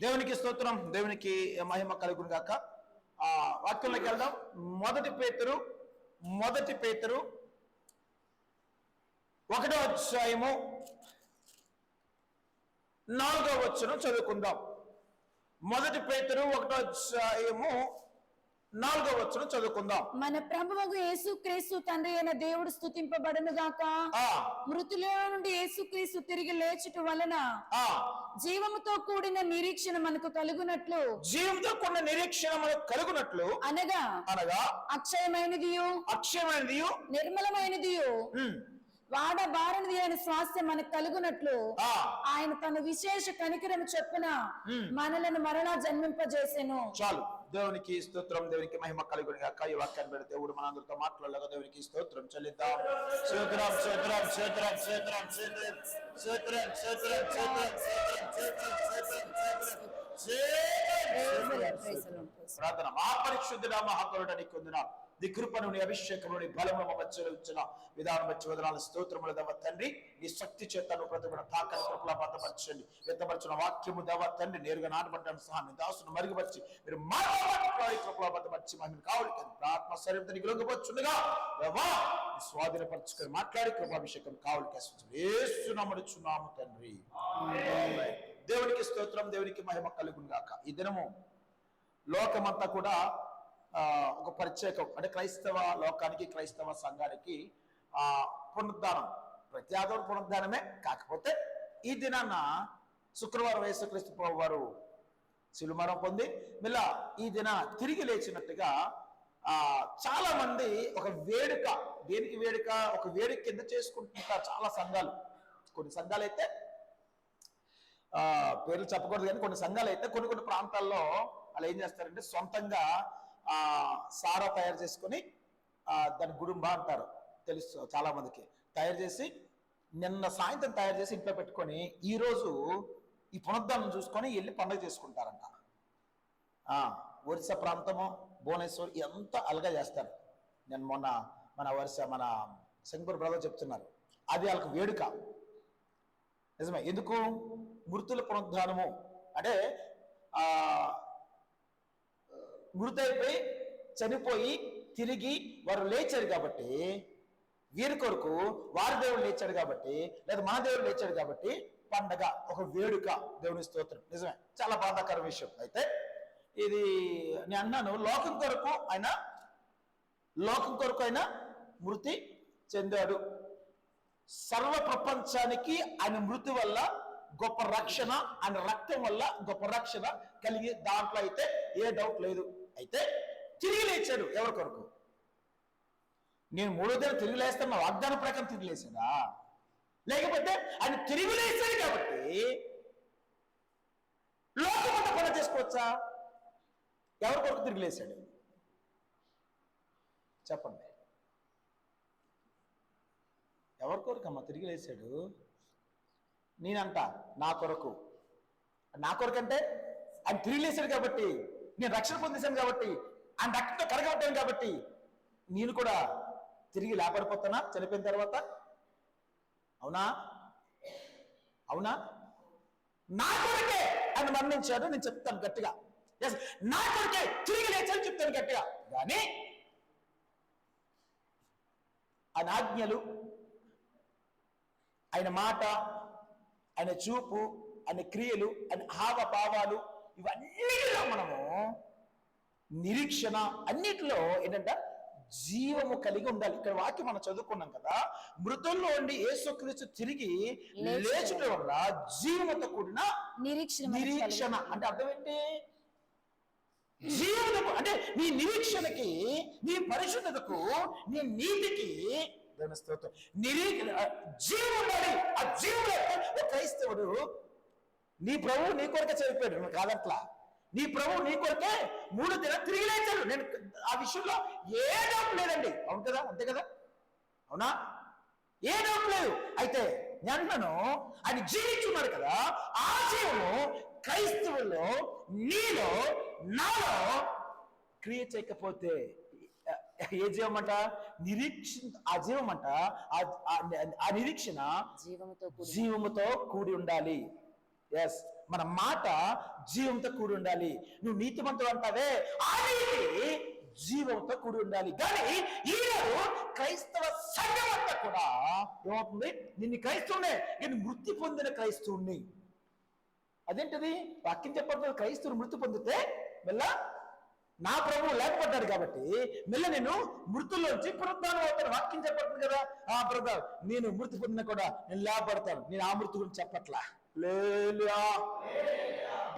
దేవునికి స్తోత్రం, దేవునికి మహిమ కలుగును గాక. వాక్యంలోకి వెళ్దాం. మొదటి పేతురు 1వ అధ్యాయము 4వ వచనం చదువుకుందాం. మొదటి పేతురు 1వ అధ్యాయము 4వ వచనం చదువుకుందాం. మన ప్రభువగు యేసుక్రీస్తు తండ్రి అయిన దేవుడు స్తుతింపబడును గాక. మృతుల నుండి యేసుక్రీస్తు తిరిగి లేచుట వలన జీవముతో కూడిన నిరీక్షణ మనకు కలుగునట్లు అనగా అక్షయమైనదియు నిర్మలమైనదియు వాడబారనిది అయిన స్వాస్థ్యం మనకు కలుగునట్లు ఆయన తన విశేష కనికరము చొప్పున మనలను మరలా జన్మింపజేసెను. చాలు. దేవునికి స్తోత్రం, దేవునికి మహిమ కలుగును గాక. ఈ వాక్యాన్ని పెడితే దేవుడు మనందరితో మాట్లాడలేక దేవునికి స్తోత్రం చెల్లిద్దాం. స్తోత్రం స్తోత్రం స్తోత్రం స్తోత్రం స్తోత్రం స్తోత్రం స్తోత్రం ప్రార్థన. మహాపరిశుద్ధుడా, మహాకరుడా, నీకు వందనాలు. నీ కృపను, నీ అభిషేకమును, నీ బలమును మా మధ్యలో ఇచ్చిన విధానం బట్టి వదనాలు, స్తోత్రములు దవ తండ్రి. నీ శక్తి చేతను ప్రతి ఒక్క తాకని కృపలా బతపరచండి. వ్యక్తపరచిన వాక్యము దవ తండ్రి నేరుగా నాటబడ్డాను సహా నీ దాసును మరుగుపరిచి మీరు మాట్లాడి కృపలా బతపరిచి మహిమను కావాలి. ఆత్మ శరీరంతో నీకు లొంగవచ్చుండగా దేవా స్వాధీనపరచుకొని మాట్లాడి కృపాభిషేకం కావాలి. యేసునామమున తండ్రి. దేవునికి స్తోత్రం, దేవునికి మహిమ కలుగును గాక. ఈ దినము లోకమంతా కూడా ఒక ప్రత్యేకం, అంటే క్రైస్తవ లోకానికి, క్రైస్తవ సంఘానికి పునరుద్ధానం, ప్రతి ఆదివారం పునరుద్ధానమే. కాకపోతే ఈ దినాన్న శుక్రవారం యేసుక్రీస్తు ప్రభువు వారు శిలుమరణం పొంది మళ్ళా ఈ దిన తిరిగి లేచినట్టుగా చాలా మంది ఒక వేడుక, దేనికి వేడుక, ఒక వేడుక కింద చేసుకుంటుంటారు చాలా సంఘాలు. కొన్ని సంఘాలు అయితే పేర్లు చెప్పకూడదు కానీ కొన్ని సంఘాలు అయితే కొన్ని ప్రాంతాల్లో అలా ఏం చేస్తారంటే సొంతంగా సారా తయారు చేసుకొని దాని గుడుంబ అంటారు, తెలుసు చాలా మందికి, తయారు చేసి నిన్న సాయంత్రం తయారు చేసి ఇంట్లో పెట్టుకొని ఈరోజు ఈ పునరుద్ధానం చూసుకొని వెళ్ళి పండుగ చేసుకుంటారంట. ఒరిస్సా ప్రాంతము, భువనేశ్వర్ ఎంత అలగా చేస్తారు. నేను మొన్న మన శంకర్ బ్రదర్ చెప్తున్నారు, అది వాళ్ళకి వేడుక. నిజమే. ఎందుకు? మృతుల పునరుద్ధానము అంటే మృతైపోయి చనిపోయి తిరిగి వారు లేచారు కాబట్టి, వీరి కొరకు వారి దేవుడు లేచాడు కాబట్టి, లేదా మన దేవుడు లేచాడు కాబట్టి పండగ, ఒక వేడుక. దేవుని స్తోత్రం. నిజమే, చాలా బాధాకర విషయం. అయితే ఇది నేను అన్నాను, లోకం కొరకు ఆయన మృతి చెందాడు. సర్వ ప్రపంచానికి ఆయన మృతి వల్ల గొప్ప రక్షణ, ఆయన రక్తం వల్ల గొప్ప రక్షణ కలిగి, దాంట్లో అయితే ఏ డౌట్ లేదు. అయితే తిరిగి లేచాడు ఎవరి కొరకు? నేను 3వ దినం తిరిగి లేస్తాను నా వాగ్దానం ప్రకారం తిరిగి లేచాడా? లేకపోతే ఆయన తిరిగి లేచాడు కాబట్టి లోకమంతా పని చేసుకోవచ్చా? ఎవరి కొరకు తిరిగి లేచాడు చెప్పండి? ఎవరి కొరకు అమ్మా తిరిగి లేచాడు? నేనంట నా కొరకు. నా కొరకు అంటే ఆయన తిరిగి లేచాడు కాబట్టి, నేను రక్షణ పొందేశాను కాబట్టి, ఆయన రక్తంతో కడగబడ్డాను కాబట్టి నేను కూడా తిరిగి లేపడిపోతానా చనిపోయిన తర్వాత? అవునా? నా కొరకే ఆయన మరణించాడు నేను చెప్తాను గట్టిగా. నా కొరకే తిరిగి లేచాడు చెప్తాను గట్టిగా. కానీ ఆయన ఆజ్ఞలు, ఆయన మాట, ఆయన చూపు, ఆయన క్రియలు, ఆయన హావభావాలు, ఇవన్నిటిలో మనము నిరీక్షణ, అన్నిటిలో ఏంటంటే జీవము కలిగి ఉండాలి. ఇక్కడ వాక్యం మనం చదువుకున్నాం కదా, మృతుల్లో ఉండి యేసుక్రీస్తు తిరిగి లేచుట వల్ల జీవముతో కూడిన నిరీక్షణ. అంటే అర్థం ఏంటి? జీవము అంటే నీ నిరీక్షణకి, నీ పరిశుద్ధతకు, నీ నీతికి జీవం ఉండాలి. ఆ జీవం క్రైస్తవుడు, నీ ప్రభువు నీ కొరకే చనిపోయాడు, నువ్వు కాదట్లా. నీ ప్రభువు నీ కొరకే 3 దినాలు తిరిగి లేచాడు. నేను ఆ విషయంలో ఏ డౌట్ లేదండి. అవును కదా? అంతే కదా? అవునా? ఏ డౌట్ లేదు. అయితే నేను ఆయన జీవించున్నాడు కదా, ఆ జీవము క్రైస్తవుల్లో, నీలో, నాలో క్రియ చేయకపోతే ఏ జీవం అంట? ఆ జీవం అంట, ఆ నిరీక్షణ జీవముతో కూడి ఉండాలి. ఎస్. మన మాట జీవంతో కూడి ఉండాలి. నువ్వు నీతిమంతుడు అంటావే, ఆ నీతి జీవంతో కూడి ఉండాలి. కానీ ఈరోజు క్రైస్తవ సంఘం అంతా కూడా ఏమవుతుంది, నిన్ను క్రైస్తవునే నేను మృతి పొందిన క్రైస్తవుని. అదేంటిది? వాక్యం చెప్పబడుతుంది, క్రైస్తవుడు మృతి పొందితే మెల్ల నా ప్రభువు లేకపోతాడు కాబట్టి మెల్ల నేను మృతుల్లోంచి పునరుద్ధానం అవుతాను. వాక్యం చెప్పబడుతుంది కదా. ఆ బ్రదర్, నేను మృతి పొందిన కూడా నేను లేపడతాను. నేను ఆ మృతి గురించి చెప్పట్లా,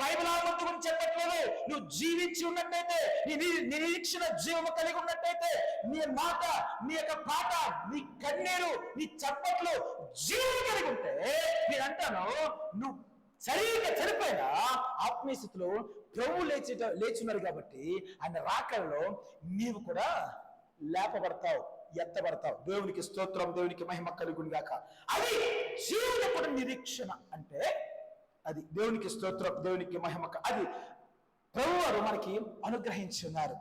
బైబిల్ ఆ మృతి గురించి చెప్పట్లేదు. నువ్వు జీవించి ఉన్నట్టయితే, నీ నిరీక్షణ జీవము కలిగి ఉన్నట్టయితే, నీ మాట, నీ యొక్క పాట, నీ కన్నీరు, నీ చప్పట్లు జీవం కలిగి ఉంటే నేను అంటాను, నువ్వు సరిగ్గా చనిపోయినా ఆత్మీయ స్థితిలో ప్రభు లేచున్నారు కాబట్టి ఆయన రాకల్లో నీవు కూడా లేపబడతావు, ఎత్తబడతావు. దేవునికి స్తోత్రం, దేవునికి మహిమ కలుగును గాక. అది జీవనప్పుడు నిరీక్షణ అంటే అది. దేవునికి స్తోత్రం, దేవునికి మహిమ. అది ప్రభు వారు మనకి అనుగ్రహించున్నారు.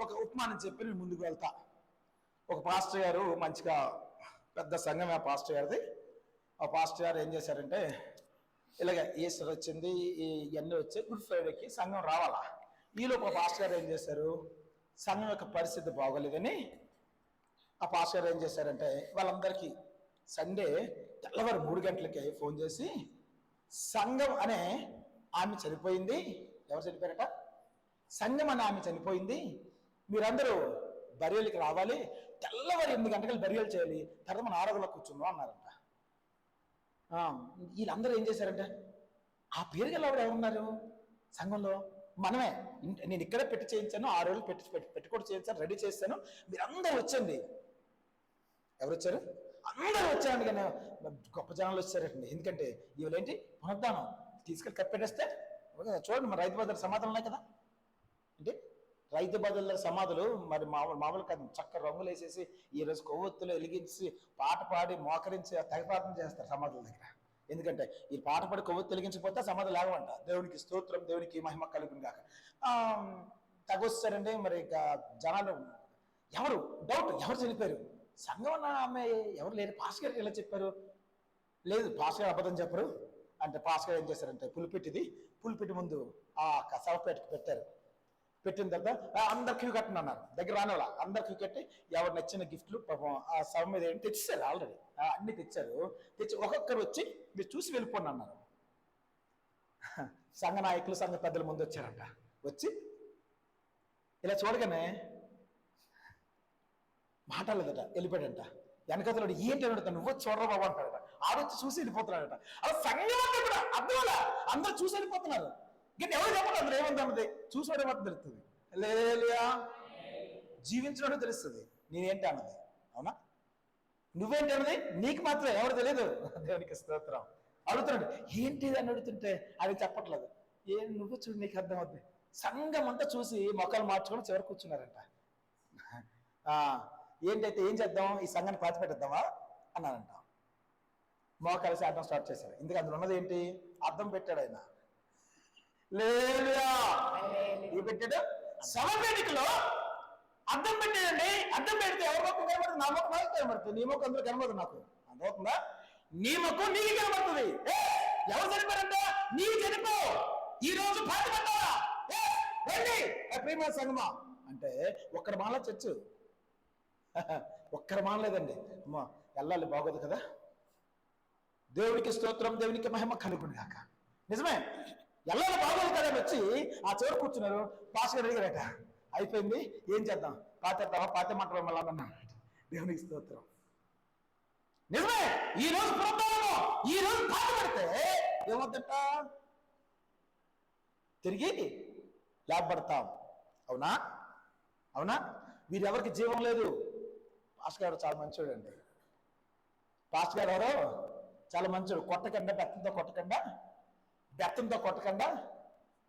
ఒక ఉపమానం చెప్పి నేను ముందుకు వెళ్తా. ఒక పాస్టర్ గారు, మంచిగా పెద్ద సంఘం ఆ పాస్టర్ గారిది. ఆ పాస్టర్ గారు ఏం చేశారంటే, ఇలాగ ఈస్టర్ వచ్చింది, ఇవన్నీ వచ్చి గుడ్ ఫ్రైడేకి సంఘం రావాలా. ఈలోపు ఆ పాస్టర్ గారు ఏం చేశారు, సంఘం యొక్క పరిస్థితి బాగోలేదని ఆ పాస్టర్ గారు ఏం చేశారంటే, వాళ్ళందరికీ సండే తెల్లవారు 3 గంటలకి ఫోన్ చేసి, సంఘం అనే ఆమె చనిపోయింది. ఎవరు చనిపోయారట? సంఘం అనే ఆమె చనిపోయింది, మీరందరూ బరియలకి రావాలి, తెల్లవారు 8 గంటలకు బరియలు చేయాలి, తర్వాత మన ఆరాధనలో కూర్చుందాం అన్నారంట. వీళ్ళందరూ ఏం చేశారంటే, ఆ పేరు గల ఆవిడ ఎవరున్నారు సంఘంలో? మనమే. నేను ఇక్కడే పెట్టి చేయించాను, 6 రోజులు పెట్టి కూడా చేయించాను, రెడీ చేస్తాను, మీరందరూ వచ్చండి. ఎవరు వచ్చారు? అందరూ వచ్చారండి. కానీ గొప్ప జనాలు వచ్చారండి. ఎందుకంటే ఇవాళేంటి, పునరుద్ధానం తీసుకెళ్ళి కప్పెట్టేస్తే చూడండి, మరి రైతు బదులు సమాధానం ఉన్నాయి కదా. అంటే రైతు బదుల సమాధులు మరి మామూలు కాదు, చక్క రంగులు వేసేసి ఈరోజు కొవ్వొత్తులు వెలిగించి పాట పాడి మోకరించి తెగపాఠం చేస్తారు సమాధుల దగ్గర. ఎందుకంటే ఈ పాట పాడి కొవ్వొత్తు వెలిగించిపోతే సమాధులు లేవంట. దేవునికి స్తోత్రం, దేవునికి మహిమ కలుగును గాక. తగొస్తారండి. మరి జనాలు ఎవరు డౌట్, ఎవరు చనిపోయారు? సంఘం అన్న ఆమె ఎవరు లేరు. పాస్టర్ గారికి ఎలా చెప్పారు? లేదు, పాస్టర్ గారు అబద్ధం చెప్పరు అంటే పాస్టర్ గారు ఏం చేశారంటే, పులిపెట్టి ముందు ఆ శవపేటకు పెట్టారు. పెట్టిన తర్వాత అందరు క్యూ కట్టండి అన్నారు. దగ్గర రానివాళ్ళ అందరు క్యూ కట్టి ఎవరు నచ్చిన గిఫ్ట్లు పాపం ఆ శవ మీద ఏంటి తెచ్చారు. ఆల్రెడీ అన్ని తెచ్చారు. తెచ్చి ఒక్కొక్కరు వచ్చి మీరు చూసి వెళ్ళిపోండి అన్నారు. సంఘ నాయకులు, సంఘ పెద్దల ముందు వచ్చారంట. వచ్చి ఇలా చూడగానే మాట్లాడలేదట, వెళ్ళిపోయాడంట. వెనకతలు ఏంటి అడుగుతా, నువ్వు చూడరా బాబు అంటాడట. ఆడొచ్చి చూసి వెళ్ళిపోతున్నాడట. అలా సంఘం అంతా కూడా అర్థం అలా అందరూ చూసి వెళ్ళిపోతున్నారు. ఇంకా ఎవరు చెప్పండి, అందరూ ఏముందన్నది చూసుకోవడం మాత్రం తెలుస్తుంది. లేలియా, జీవించడం తెలుస్తుంది నేనేంటి అన్నది. అవునా? నువ్వేంటి అన్నది నీకు మాత్రం ఎవరు తెలియదు. దేవునికి స్తోత్రం. అడుగుతున్నాడు ఏంటిది అని అడుగుతుంటే అది చెప్పట్లేదు. నువ్వు చూడు, నీకు అర్థం అవుతుంది. సంఘం అంతా చూసి మొక్కలు మార్చుకొని చివరి కూర్చున్నారంట. ఏంటైతే ఏం చేద్దాం, ఈ సంఘాన్ని పాతి పెట్టేద్దామా అన్నారంట. మోకాలు ఆడడం స్టార్ట్ చేశారు. ఎందుకు అందులో ఉన్నది ఏంటి? అర్థం పెట్టాడు ఆయన. లేదా పెట్టాడు శవపేటికలో అద్దం పెట్టాడండి. అద్దం పెడితే ఎవరి మొక్క కనబడుతుంది? నా మొక్క నాకు కనబడుతుంది, నీ మొక్క అందరూ కనబడుతుంది. నాకు అర్థమవుతుందా? నీ మొక్క నీకు కనబడుతుంది. ఎవరు చనిపోయారంట? నీకు చనిపో, ఈ రోజు పాతి పెట్టాలా రండి ప్రేమ సంగమా అంటే ఒక్కరి మాల చచ్చు, ఒక్కరి మానలేదండి. అమ్మా వెళ్ళాలి, బాగోదు కదా. దేవునికి స్తోత్రం, దేవునికి మహిమ కలుగును గాక. నిజమే, ఎల్లాలి, బాగోదు కదా. వచ్చి ఆ చివరి కూర్చున్నారు. పాస్టర్ అడిగారట, అయిపోయింది ఏం చేద్దాం, పాతేద్దామా? పాతేమంటారు మళ్ళీ అన్నా. దేవునికి స్తోత్రం. నిజమే, ఈ రోజు పునరుద్ధానము, ఈ రోజు పాత పెడితే ఏమవుతుందట, తిరిగి లేపబడతాం. అవునా? అవునా? వీరెవరికి జీవం లేదు. పాస్టర్ గారు చాలా మంచోడు అండి. పాస్టర్ గారు ఎవరో చాలా మంచోడు. కొట్టకుండా, బెత్తంతో కొట్టకుండా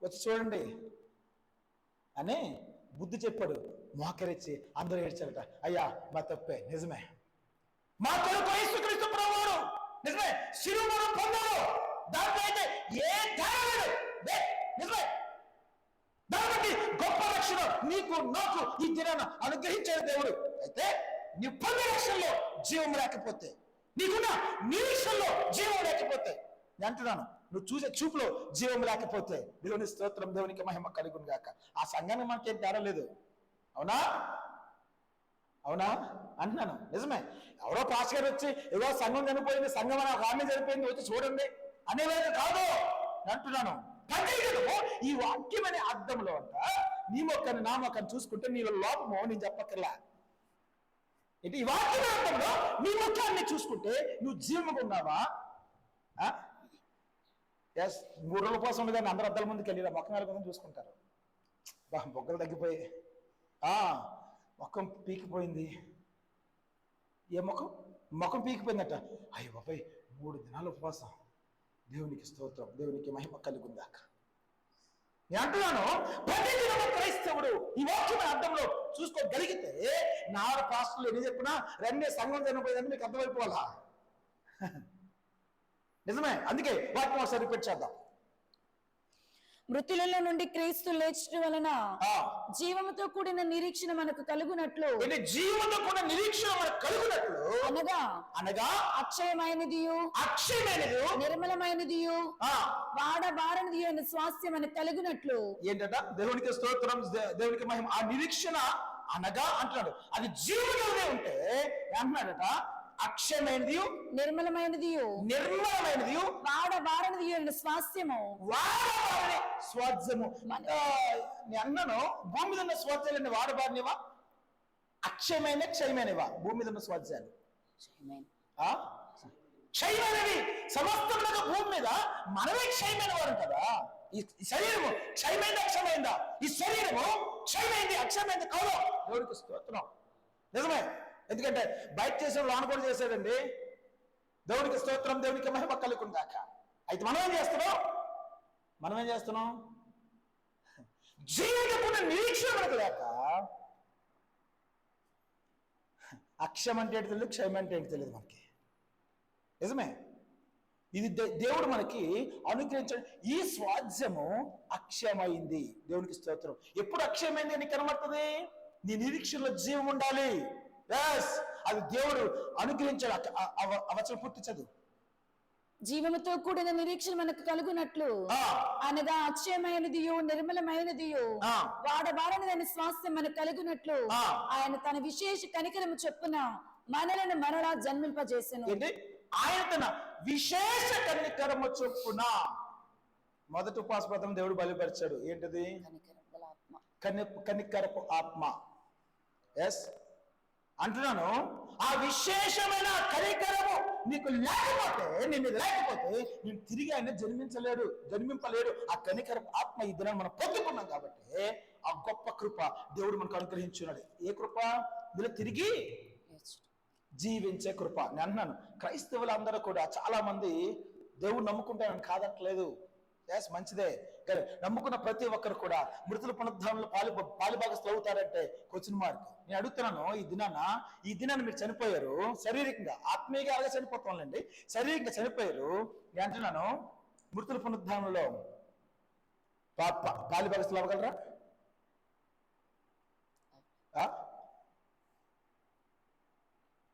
వచ్చి చూడండి అని బుద్ధి చెప్పాడు. మోకరిచ్చి అందరూ ఏడ్చారట. అయ్యా మా తప్పే, నిజమే, మా కొరకు యేసుక్రీస్తు ప్రభువు నిజమే శిలువను పొందారు. దాంట్లో అయితే ఏ ధైర్యం లేదు. నిజమే, దాన్ని బట్టి గొప్ప రక్షణ నీకు నాకు ఈ దినాన అనుగ్రహించాడు దేవుడు. అయితే నీ పొందే రక్షణలో జీవం లేకపోతే, నీకున్న నిరీక్షణలో జీవం లేకపోతే, నేను అంటున్నాను, నువ్వు చూసే చూపులో జీవం లేకపోతే, దేవుని స్తోత్రం, దేవునికి మహిమ కలుగును గాక. ఆ సంఘాన్ని మనకేం తేడా లేదు. అవునా అవునా అంటున్నాను, నిజమే. ఎవరో పాస్ గారు వచ్చి ఏదో సంఘం చనిపోయింది, సంఘం అని ఒక చనిపోయింది, వచ్చి చూడండి అనేలేదు కాదు అంటున్నాను. ప్రతిదినము ఈ వాక్యం అనే అర్థంలో అంట నీ మొక్కని నా మొక్కని చూసుకుంటే నీలో లోపము నేను చెప్పక్కర్లా. ఏంటి ఈ వాక్యం అర్థంలో నీ ముఖాన్ని చూసుకుంటే నువ్వు జీవముగా ఉన్నావా? ఎస్, 3 రోజుల కోసం ఉంది కానీ అందరూ అద్దాల ముందుకు వెళ్ళి మొక్క మీద కోసం చూసుకుంటారు. బొగ్గలు తగ్గిపోయి మొక్కం పీకిపోయింది. ఏ ముఖం పీకిపోయిందట. అయ్యో బాబాయ్ 3 దినాల ఉపవాసం, దేవునికి స్తోత్రం, దేవునికి మహిమ కలుగుందాక. నేను అంటున్నాను, ప్రతిదిన క్రైస్తవుడు ఈ వాక్యం అర్థంలో చూసుకోగలిగితే, నా పాస్టర్లు ఎన్ని చెప్పినా రెండే సంఘం చనిపోయిందని మీకు అర్థమైపోవాలా? నిజమే. అందుకే వాక్యం ఒకసారి రిపీట్ చేద్దాం. మృతులలో నుండి క్రీస్తు లేచడం వలన జీవముతో కూడిన నిరీక్షణ మనకు కలుగునట్లు, జీవముతో కూడిన నిరీక్షణ మనకు కలుగునట్లు అనగా అక్షయమైనదియు నిర్మలమైనదియు వాడబారనిది అయిన స్వాస్థ్యం మనకు కలుగునట్లు. ఏంటట? దేవునికి స్తోత్రం, దేవునికి మహిమ. ఆ నిరీక్షణ అనగా అంటున్నాడు, అది జీవములోనే ఉంటే అంటున్నాడట, అక్షయమైనది నిర్మలమైనది వాడబారనిది అయిన స్వాస్థ్యము. స్వాస్థ్యము నేను అన్నాను, భూమి మీద ఉన్న స్వాస్థ్యాలన్నీ వాడబారినవా, అక్షయమైన క్షయమైనవా? భూమి మీద ఉన్న స్వాస్థ్యాలు క్షయమైనవి సమస్తముగా. భూమి మీద మనమే క్షయమైన వారు కదా. ఈ శరీరము క్షయమైందా అక్షయమైందా? ఈ శరీరము క్షయమైంది అక్షయమైంది కాదు. దేవుడికి స్తోత్రం, నిజమే. ఎందుకంటే బయట చేసిన లోన కూడా చేశాడండి. దేవుడికి స్తోత్రం, దేవునికి మహిమ కలుగుందాక. అయితే మనం ఏం చేస్తున్నాం? జీవితకున్న నిరీక్షణ మనకు లేక, అక్షయం అంటే ఏంటి తెలియదు, క్షయం అంటే ఏంటి తెలియదు మనకి. నిజమే. ఇది దేవుడు మనకి అనుగ్రహించడం. ఈ స్వాధ్యము అక్షయమైంది. దేవునికి స్తోత్రం. ఎప్పుడు అక్షయమైంది అని కనబడుతుంది? నీ నిరీక్షణలో జీవం ఉండాలి. అది దేవుడు అనుగ్రహించాడు. అవచనం పూర్తి చదువు. జీవముతో కూడిన నిరీక్షణ మనకు కలుగునట్లు అనగా అక్షయమైనదియు నిర్మలమైనదియు వాడబారనిదని స్వాస్థ్యం మనకు కలుగునట్లు ఆయన తన విశేష కనికరము చొప్పున మనలను మరలా జన్మింపజేసెను. ఆయన తన విశేష కనికరము చొప్పున మొదటి ఉపాసపదం దేవుడు బయలుపరిచాడు. ఏంటిది? కనికరపు ఆత్మ. ఎస్ అంటున్నాను, ఆ విశేషమైన కనికరము నీకు లేకపోతే, నిన్ను తిరిగి ఆయన జన్మింపలేడు. ఆ కనికరపు ఆత్మ ఈ దినాన్ని మనం పొందుకున్నాం కాబట్టి ఆ గొప్ప కృప దేవుడు మనకు అనుగ్రహించున్నాడు. ఏ కృప? ఇందులో తిరిగి జీవించే కృప. నేను అంటున్నాను, క్రైస్తవులందరూ కూడా చాలా మంది దేవుడు నమ్ముకుంటానని కాదట్లేదు. ఎస్, మంచిదే. కానీ నమ్ముకున్న ప్రతి ఒక్కరు కూడా మృతుల పునరుద్ధానంలో పాలుభాగస్తులు అవుతారంటే క్వశ్చన్ మార్క్. నేను అడుగుతున్నాను, ఈ దినాన్ని మీరు చనిపోయారు శారీరకంగా, ఆత్మీయంగా అలాగే చనిపోతాంలేండి, శారీరకంగా చనిపోయారు. నేను అంటున్నాను, మృతుల పునరుద్ధానంలో పాలుభాగస్తులు అవ్వగలరా?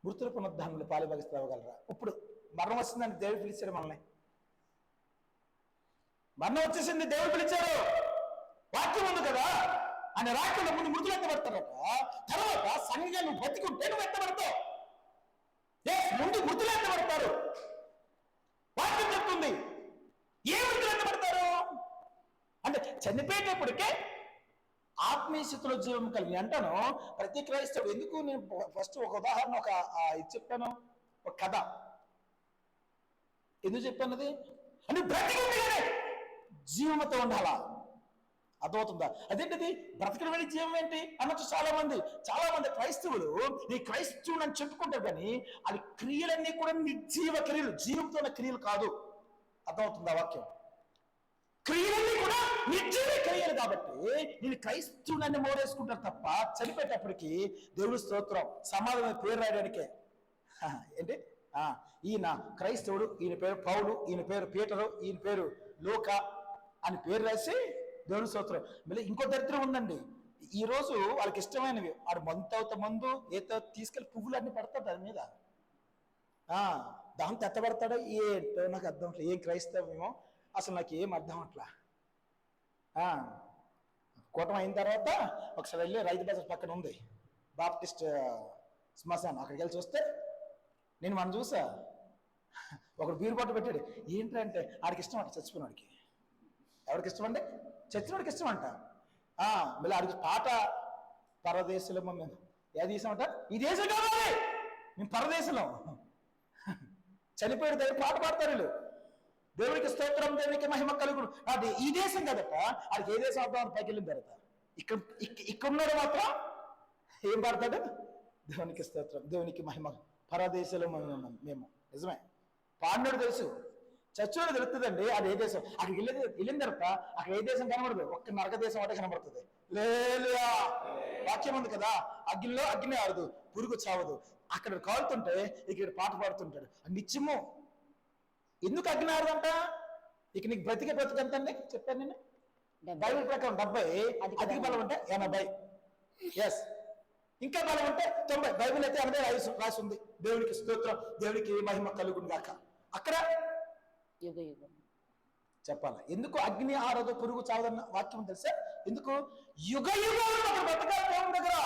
మృతుల పునరుద్ధానంలో పాలుభాగస్తులు అవ్వగలరా? ఇప్పుడు మరణం వస్తుందని దేవుడు పిలిచాడు మనల్ని. మరణం వచ్చేసింది, దేవుడు పిలిచారు. వాక్యం ఉంది కదా, ఆయన రాకుండా ముందు మృతులు ఎత్తబడతారట. తర్వాత సంఘంగా నువ్వు బతికుంటే నువ్వు ఎత్తబడతావు. ముందు మృతులు ఎత్తబడతారు. వాక్యం చెప్తుంది. ఏ మృతులు ఎత్తబడతారు అంటే చనిపోయేటప్పటికే ఆత్మీయ స్థితిలో జీవం కలిగి. అంటాను ప్రతి క్రైస్తవుడు. ఎందుకు నేను ఫస్ట్ ఒక ఉదాహరణ ఇది చెప్పాను, ఒక కథ. ఎందుకు చెప్పానది అంటే బ్రతికింది కానీ జీవముతో ఉండాలా. అర్థమవుతుందా? అదేంటిది బ్రతకడం వెళ్ళి జీవం ఏంటి అనొచ్చు చాలా మంది క్రైస్తవులు. నీ క్రైస్తవుడు అని చెప్పుకుంటారు కానీ అది క్రియలన్నీ కూడా నిర్జీవ క్రియలు, జీవంతో ఉన్న క్రియలు కాదు. అర్థమవుతుందా వాక్యం? క్రియలన్నీ కూడా నిర్జీవ క్రియలు కాబట్టి నేను క్రైస్తవుని మోరేసుకుంటారు తప్ప చనిపోయేటప్పటికి దేవుడి స్తోత్రం సమాధానం పేరు రాయడానికే. ఏంటి? ఈయన క్రైస్తవుడు, ఈయన పేరు పౌలు, ఈయన పేరు పీటరు, ఈయన పేరు లోక అని పేరు రాసి దేవుని స్తోత్రం. మళ్ళీ ఇంకో దరిద్రం ఉందండి. ఈ రోజు వాళ్ళకి ఇష్టమైనవి ఆడు మందు ఏతో తీసుకెళ్లి పువ్వులు అన్ని పెడతారు దాని మీద. దాంతో ఎత్తబడతాడో ఏంటో నాకు అర్థం అట్లా. ఏం క్రైస్తవేమో అసలు నాకు ఏం అర్థం అట్లా. కూటమి అయిన తర్వాత ఒకసారి వెళ్ళి రైతు బజార్ పక్కన ఉంది బాప్టిస్ట్ శ్మశానం, అక్కడికి వెళ్ళి చూస్తే నేను మనం చూసా ఒకడు బీరు బాటిల్ పెట్టాడు. ఏంటంటే ఆడికి ఇష్టం అంట, చచ్చిపోయినాడికి. ఎవరికి ఇష్టం అంటే చచ్చినోడికి ఇష్టం అంట. మళ్ళీ ఆడికి పాట పరదేశంలో మేము ఏ దేశం అంట, ఈ దేశం కావాలి మేము పరదేశంలో చనిపోయాడు దగ్గర పాట పాడతారు వీళ్ళు. దేవుడికి స్తోత్రం, దేవుడికి మహిమ కలుగును. అది ఈ దేశం కదట, ఆడికి ఏ దేశం అవుతాం పైకి వెళ్ళిన తర్వాత ఇక్కడ ఉన్నాడు మాత్రం ఏం పాడతాడు, దేవునికి స్తోత్రం, దేవునికి మహిమ, పరదేశంలో మేము. నిజమే, పాడినాడు తెలుసు, చచ్చినోడు తెలుస్తుందండి అది ఏ దేశం. అక్కడికి వెళ్ళిన తర్వాత అక్కడ ఏ దేశం కనబడదు, ఒక్క నరక దేశం అంటే కనబడుతుంది. లేదా వాక్యం ఉంది కదా, అగ్నిలో అగ్ని ఆడదు, పురుగు చావదు. అక్కడ కాలుతుంటే ఇక్కడ పాట పాడుతుంటాడు. నిత్యము ఎందుకు అగ్ని ఆడదంట? ఇక నీకు బ్రతికే బ్రతికి ఎంత అండి చెప్పాను నేను, బైబిల్ ప్రకారం 70, అధిక బలం అంటే 80, ఎస్, ఇంకా బలం అంటే 90. బైబిల్ అయితే 85 రాసి ఉంది. దేవునికి స్తోత్రం, దేవునికి మహిమ కలుగును గాక. అక్కడ చెప్పాలి ఎందుకు అగ్ని ఆరదు పురుగు చావదన్న వాక్యం తెలుసా? ఎందుకు యుగ యుగాలు బ్రతకాలి దేవుని దగ్గర.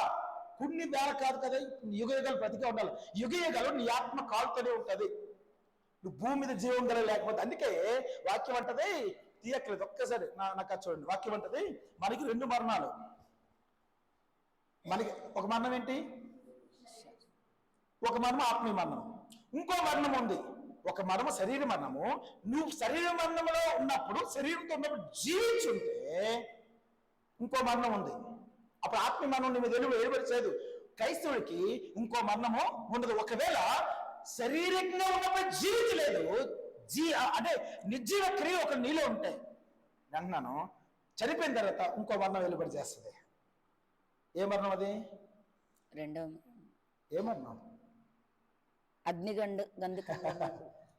కొన్ని వేల కాదు కదా, యుగ యుగాలు బ్రతికే ఉండాలి. యుగ యుగాలు నీ ఆత్మ కాలుతూనే ఉంటది, నువ్వు భూమి మీద జీవం గల లేకపోతే. అందుకే వాక్యం అంటది, తీయక్కలేదు ఒక్కసారి నాకు చూడండి, వాక్యం అంటది మనకి 2 మరణాలు. మనకి ఒక మరణం ఏంటి, ఒక మరణం ఆత్మీయ మరణం, ఇంకో మరణం ఉంది. ఒక మరణం శరీర మరణము. నువ్వు శరీర మరణంలో ఉన్నప్పుడు, శరీరంతో ఉన్నప్పుడు జీవించుంటే ఇంకో మరణం ఉంది. అప్పుడు ఆత్మీయ మరణం నీ మీద ఏర్పరిచేది. క్రైస్తవుడికి ఇంకో మరణము ఉండదు. ఒకవేళ శరీరంగా ఉన్నప్పుడు జీవించలేదు, అంటే నిర్జీవ క్రియ ఒక నీలో ఉంటే అంటున్నాను, చనిపోయిన తర్వాత ఇంకో మరణం వెలువడి చేస్తుంది. ఏ మరణం అది? ఏ మరణం? అగ్నిగండు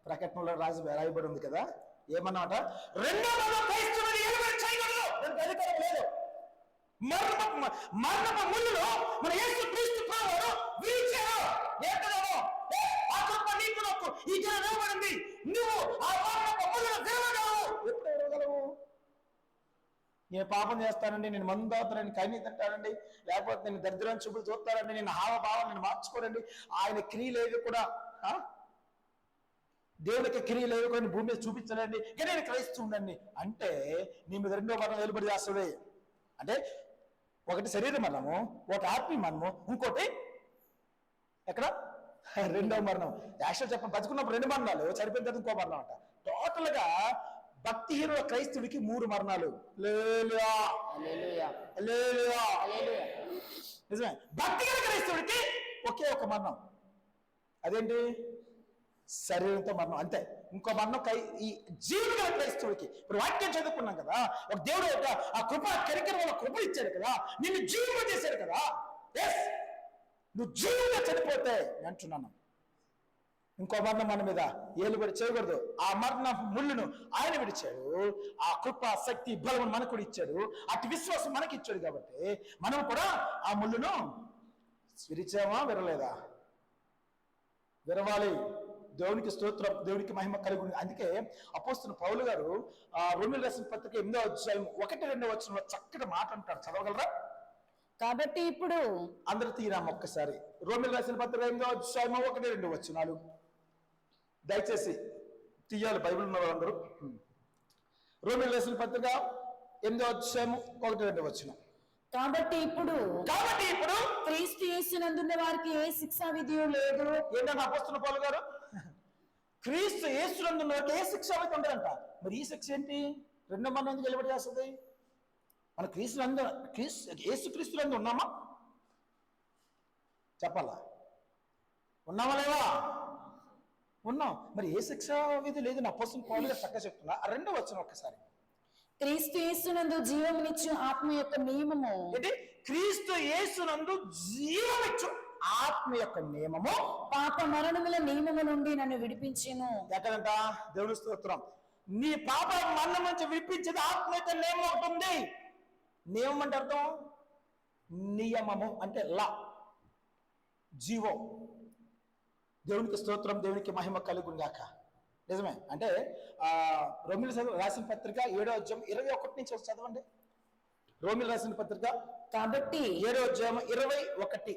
ప్రకటనలో రాయబడి ఉంది కదా, ఏమన్నమాట? రెండో మరణం క్రైస్తవుని వెలువడి చేయకూడదు, దానికి అధికారం లేదు. మరణపు ముళ్ళులో మన యేసు క్రీస్తు ప్రభువు విరిచారు. ఆ కృప నీకు నాకు ఈ జన నిలబడింది. నువ్వు ఆ మరణపు ముళ్ళులో విరవగలవు. ఎప్పుడు విరవగలవు? నేను పాపం చేస్తానండి, నేను మందు తాగుతానండి, కన్నీ తింటానండి, లేకపోతే నేను దరిద్రం చూపులు చూస్తానండి, నేను హావభావం నేను మార్చుకోనండి, ఆయన క్రియలేవి కూడా దేవునికి క్రియలేవి కూడా భూమి మీద చూపించడండి, ఇంకా నేను క్రైస్తవుండండి అంటే నీ మీద రెండో మరణం వెలుబడి చేస్తుంది. అంటే ఒకటి శరీర మరణము, ఒకటి ఆత్మీయ మరణము, ఇంకోటి ఎక్కడ రెండో మరణం. యాక్చువల్ చెప్పండి, బతుకున్నప్పుడు 2 మరణాలు, చనిపోయిన తర్వాత ఇంకో మరణం అంట. టోటల్ గా భక్తిహీనుల క్రైస్తవుడికి 3 మరణాలు. నిజమే, భక్తిహీన క్రైస్తవుడికి ఒకే ఒక మరణం. అదేంటి? శరీరంతో మరణం, అంతే. ఇంకో మరణం ఈ జీవిత క్రైస్తవుడికి. ఇప్పుడు వాక్యం చదువుకున్నాం కదా, ఒక దేవుడు యొక్క ఆ కృప కరికరం వల్ల కృప ఇచ్చాడు కదా, నిన్ను జీవితం చేశాడు కదా. ఎస్, నువ్వు జీవితంగా చనిపోతే అంటున్నాను, ఇంకో మరణం మన మీద ఏలుబడి చేయకూడదు. ఆ మరణ ముళ్ళును ఆయన విడిచాడు, ఆ కృప శక్తి బలం మనకు కూడా ఇచ్చాడు, అటు విశ్వాసం మనకి ఇచ్చాడు. కాబట్టి మనం కూడా ఆ ముళ్ళును విరిచామా, విరలేదా? విరవాలి. దేవునికి స్తోత్రం, దేవునికి మహిమ కలుగును. అందుకే అపోస్తలుడు పౌలు గారు రోమీయులకు రాసిన పత్రిక 8వ అధ్యాయం 1-2 వచనంలో చక్కటి మాట అంటారు, చదవగలరా? కాబట్టి ఇప్పుడు అందరూ తీరాం ఒక్కసారి. రోమీయులకు రాసిన పత్రిక 8వ అధ్యాయం 1-2 వచనాలు దయచేసి తీయాలి, బైబిల్ ఉన్న వాళ్ళందరూ. రోమీయులకు రాసిన పత్రిక 8వ అధ్యాయం 1-2 వచనం. కాబట్టి ఇప్పుడు క్రీస్తు యేసునందున్న వారికి ఏ శిక్షా విధియు లేదు. ఏంటంటే అపోస్తలుడు పౌలు గారు, క్రీస్తు యేసునందున్న వారికి ఏ శిక్షా విధి ఉండదంట. మరి ఈ శిక్ష ఏంటి? రెండో మరణం ఎందుకు వెలువడి చేస్తుంది? మన యేసుక్రీస్తునందు ఉన్నామా? చెప్పాలా, ఉన్నామా లేవా? ఉన్నాం. మరి ఏ శిక్షా విధి లేదు నా అపోస్తలుడు పౌలు గారు చక్కగా చెప్తున్నా. ఆ 2వ వచనం ఒక్కసారి. క్రీస్తు యేసునందు జీవమునిచ్చు ఆత్మ యొక్క నియమము. ఏంటి? క్రీస్తు యేసునందు జీవమిచ్చు ఆత్మ యొక్క నియమము పాప మరణముల నియమము నుండి నన్ను విడిపించెను. ఎక్కడంట? దేవుని స్తోత్రం. నీ పాప మరణం నుంచి విడిపించేది ఆత్మ యొక్క నియమం ఒకటి ఉంది. నియమం అంటే అర్థం నియమము అంటే లా, జీవో. దేవునికి స్తోత్రం, దేవునికి మహిమ కలుగును గాక. నిజమే. అంటే రోమిలు రాసిన పత్రిక 7వ అధ్యాయం 21 నుంచి చదవండి. రోమిలు రాసిన పత్రిక కాబట్టి 7వ అధ్యాయం 21, 22,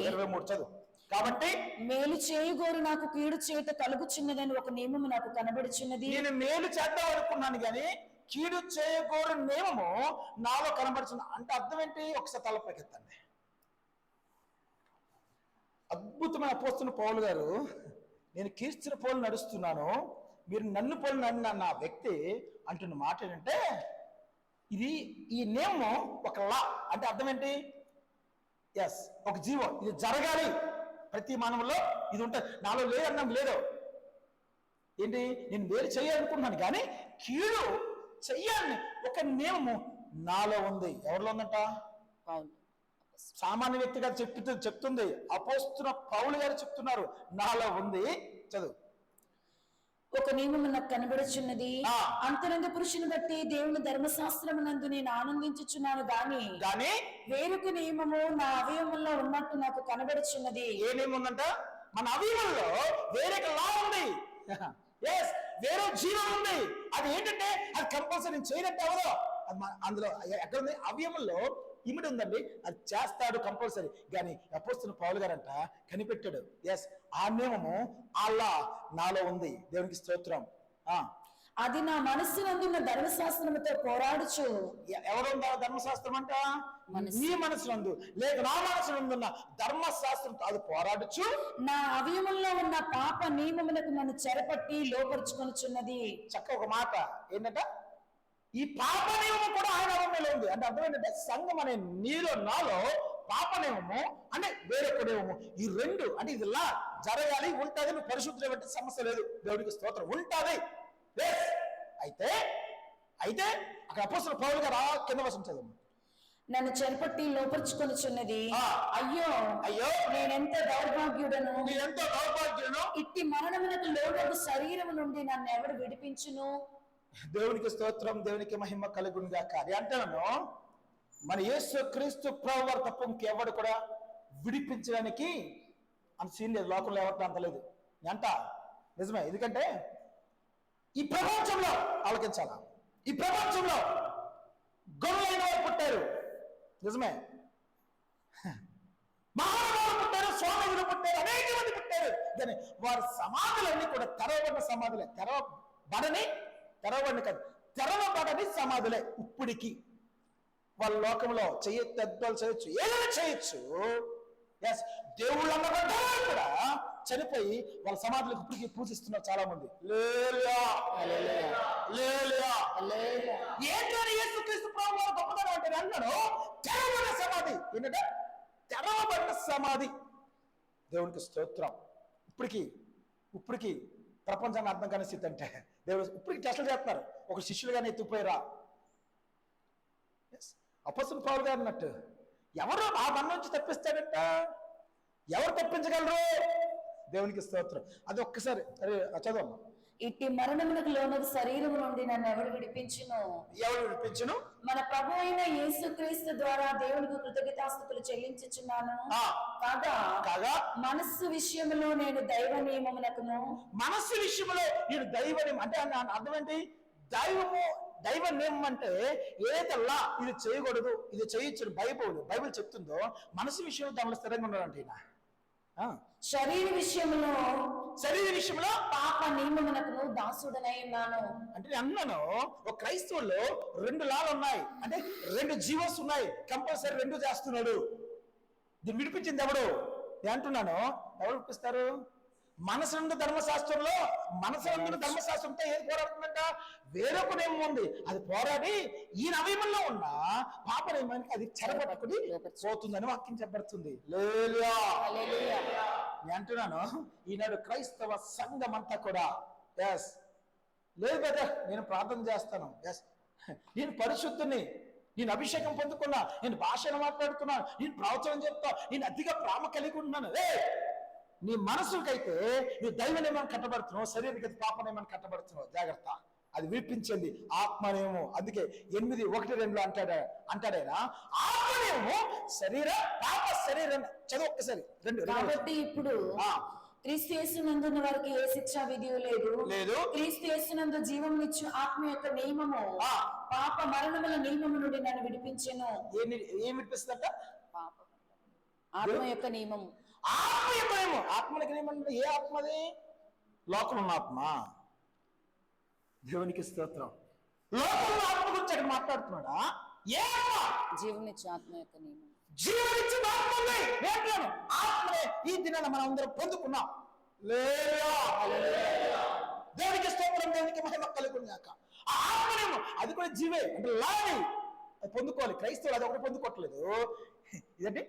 23 చదువు. కాబట్టి మేలు చేయగోరు నాకు కీడు చేత కలుగుచున్నదని ఒక నియమము నాకు కనబడుచున్నది. నేను మేలు చేద్దాం అనుకున్నాను కానీ కీడు చేయగోరు నియమము నాలో కనబడుచుంది. అంటే అర్థం ఏంటి? ఒకసారి తలపైకెత్తండి. అద్భుతమైన అపోస్తలుడు పౌలు గారు, నేను క్రీస్తు పోలు నడుస్తున్నాను, మీరు నన్ను పోలు నడిన నా వ్యక్తి అంటున్న మాట ఏంటంటే, ఈ నియమం ఒక లా. అంటే అర్థం ఏంటి? ఎస్, ఒక జీవం, ఇది జరగాలి, ప్రతి మానవుల్లో ఇది ఉంటుంది. నాలో లేదన్నాం లేదు. ఏంటి? నేను వేరు చేయాలనుకుంటున్నాను కానీ కీడు చెయ్యాలని ఒక నియమము నాలో ఉంది. ఎవరిలో ఉందంట? సామాన్య వ్యక్తిగా చెప్తుంది, అపోస్తున్న పౌలు గారు చెప్తున్నారు, నాలో ఉంది. చదువు. ఒక నియమము నాకు కనబడుచున్నది, అంతరంగ పురుషుని బట్టి దేవుని ధర్మశాస్త్రమునందు నేను ఆనందించుచున్నాను గాని వేరొక నియమము నా అవయవములో ఉన్నట్టు నాకు కనబడుచున్నది. ఏ నియమం ఉందంట? మన అవయవంలో వేరొక లా ఉంది. వేరే జీవం ఉంది. అది ఏంటంటే అది కంపల్సరీ చేయనట్టు అవదో. అందులో ఎక్కడ ఉంది? అవయవంలో ఇమిడి ఉందండి, అది చేస్తాడు కంపల్సరీ. కానీ అపోస్తలుడు పౌలు గారంట కనిపెట్టాడు. ఎస్, ఆ నియమము అలా నాలో ఉంది. దేవునికి స్తోత్రం. అది నా మనస్సునందున్న ధర్మశాస్త్రముతో పోరాడుచు. ఎవరుందా ధర్మశాస్త్రం అంట? నీ మనసునందు లేక నా మనసునందున్న ధర్మశాస్త్రంతో అది పోరాడుచు నా అవయవంలో ఉన్న పాప నియమములకు నన్ను చెరపట్టి లోపరుచుకొనుచున్నది. చక్క ఒక మాట ఏంటంట? ఈ పాప నియమము కూడా ఆయన అవయవంలో ఉంది. అంటే అర్థం ఏంటంటే సంఘం అనే నీలో నాలో పాప నియమము అంటే వేరొక నియమము, ఈ రెండు అంటే ఇది లా జరగాలి, ఉంటుంది. నువ్వు పరిశుద్ధులు బట్టి సమస్య లేదు. దేవుడికి స్తోత్రం ఉంటుంది. అయితే అక్కడ అపోస్తలుడు పౌలు గారు కింద వచనం చదువు. నన్ను చెరపట్టి లోపరుచుకొనుచున్నది. అయ్యో నేనెంత దౌర్భాగ్యుడను, ఇట్టి మరణమునకు లోనగు శరీరము నుండి నన్ను ఎవడు విడిపించును? దేవునికి స్తోత్రం, దేవునికి మహిమ కలుగును గాక. అది అంటాను, మన యేసు క్రీస్తు ప్రభువారు తప్ప ఇంకెవడు కూడా విడిపించడానికి అంత సీన్ లేదు. లోకంలో ఎవరితో అంత లేదు అంట. నిజమే. ఎందుకంటే ఈ ప్రపంచంలో ఆలోచించాలా, ఈ ప్రపంచంలో గొర్రెలైన వారు పుట్టారు. నిజమే. మహానుభావులు పుట్టారు, స్వామిలు పుట్టారు, అనేక మంది పుట్టారు. కానీ వారి సమాధులన్నీ కూడా తెరవబడిన సమాధులే. తెరవబడని సమాధులే. ఇప్పటికి వాళ్ళ లోకంలో పెద్దలు చేయొచ్చు, ఏదైనా చేయొచ్చు. ఎస్, దేవుళ్ళు అన్నబడ్డా కూడా చనిపోయి వాళ్ళ సమాధులకు ఇప్పటికీ పూజిస్తున్నారు చాలా మంది. యేసుక్రీస్తు ప్రభువు గొప్పతనం అంటే అన్నాడు తెరవబడిన సమాధి. ఏంటంటే తెరవబడిన సమాధి. దేవునికి స్తోత్రం. ఇప్పటికి ప్రపంచాన్ని అర్థం కాని స్థితి అంటే దేవుడు ఇప్పటికి టెస్టులు చేస్తున్నారు. ఒక శిష్యులుగానే ఎత్తుపోయిరా. అపోస్తలుడు పౌలు గారు అన్నట్టు ఎవరు ఆ మన నుంచి తప్పిస్తాడంట? ఎవరు తప్పించగలరు? దేవునికి స్తోత్రం. అది ఒక్కసారి చదవమ్మా. ఇట్టి మరణమునకు లోనగు శరీరము నుండి నన్ను ఎవరు విడిపించును? మన ప్రభు అయిన యేసుక్రీస్తు ద్వారా దేవునికి కృతజ్ఞతాస్తుతులు చెల్లించుచున్నాను. కాగా మనస్సు విషయంలో నేను దైవ నియమమునకును. మనస్సు విషయంలో నేను దైవ నియమం అంటే అర్థం ఏంటి? దైవ నియమం అంటే ఏదల్లా ఇది చేయకూడదు, ఇది చేయొచ్చు బైబిల్ చెప్తుందో మనసు విషయంలో దానిలో స్థిరంగా ఉన్నాడంటే ఈయన. శరీర విషయంలో పాప నియమమునకు దాసుడనై ఉన్నాను. అంటే అన్నాను, ఒక క్రైస్తవుల్లో 2 లాలు ఉన్నాయి. అంటే 2 జీవోస్ ఉన్నాయి. కంపల్సరీ 2 చేస్తున్నాడు. దీన్ని విడిపించింది ఎవడు? నేను అంటున్నాను, ఎవరు విడిపిస్తారు? మనసునందు ధర్మశాస్త్రంలో ధర్మశాస్త్రంతో ఏది పోరాడుతుందంట? వేరొక నియమం ఉంది. అది పోరాడి ఈ అవయవంలో ఉన్న పాప నియమానికి అది చెరపట్టుకుని పోతుందని వాక్యం చెప్పబడుతుంది. నేను అంటున్నాను, ఈనాడు క్రైస్తవ సంఘం అంతా కూడా లేదు కదా, నేను ప్రార్థన చేస్తాను, నేను పరిశుద్ధుని, నేను అభిషేకం పొందుకున్నా, నేను భాషను మాట్లాడుతున్నా, నేను ప్రవచనం చెప్తా, నేను అతిగా ప్రేమ కలిగి ఉంటున్నాను. నీ మనసుకైతే నువ్వు దైవనేమని కట్టబడుతున్నావు, శరీరానికి పాపనేమని కట్టబడుతున్నావు. జాగ్రత్త. అది విడిపించింది ఆత్మనేమో. అందుకే 8:1-2 అంటాడైనా ఆత్మనేమో పాప శరీరం చదువు ఒక్కసారి రెండు. కాబట్టి ఇప్పుడు క్రీస్తు యేసునందున్న వారికి ఏ శిక్షా విధి లేదు. క్రీస్తు యేసునందు జీవమునిచ్చు ఆత్మ యొక్క నియమము పాప మరణముల నియమము నుండి నన్ను విడిపించెను. ఏం విడిపిస్తుందట? ఆత్మ యొక్క నియమము. ఆత్మ యొక్క నియమం. ఆత్మకి నియమం అంటే ఏ ఆత్మది? లోకంలో ఉన్న ఆత్మ. దేవునికి స్తోత్రం. లోకంలో ఆత్మ గురించి అక్కడ మాట్లాడుతున్నాడా? ఏ ఆత్మ? జీవమునిచ్చు ఆత్మ యొక్క నియమం. జీవనిచ్చు ఆత్మనే ఈ దినాన మనం అందరం పొందుకున్నాం. దేవునికి స్తోత్రం, దేవునికి మహిమ కలుగునాక. ఆ ఆత్మనేమో అది కూడా జీవే అంటే లాని అది పొందుకోవాలి. క్రైస్తవులు అది ఒకటి పొందుకోవట్లేదు. ఇదండి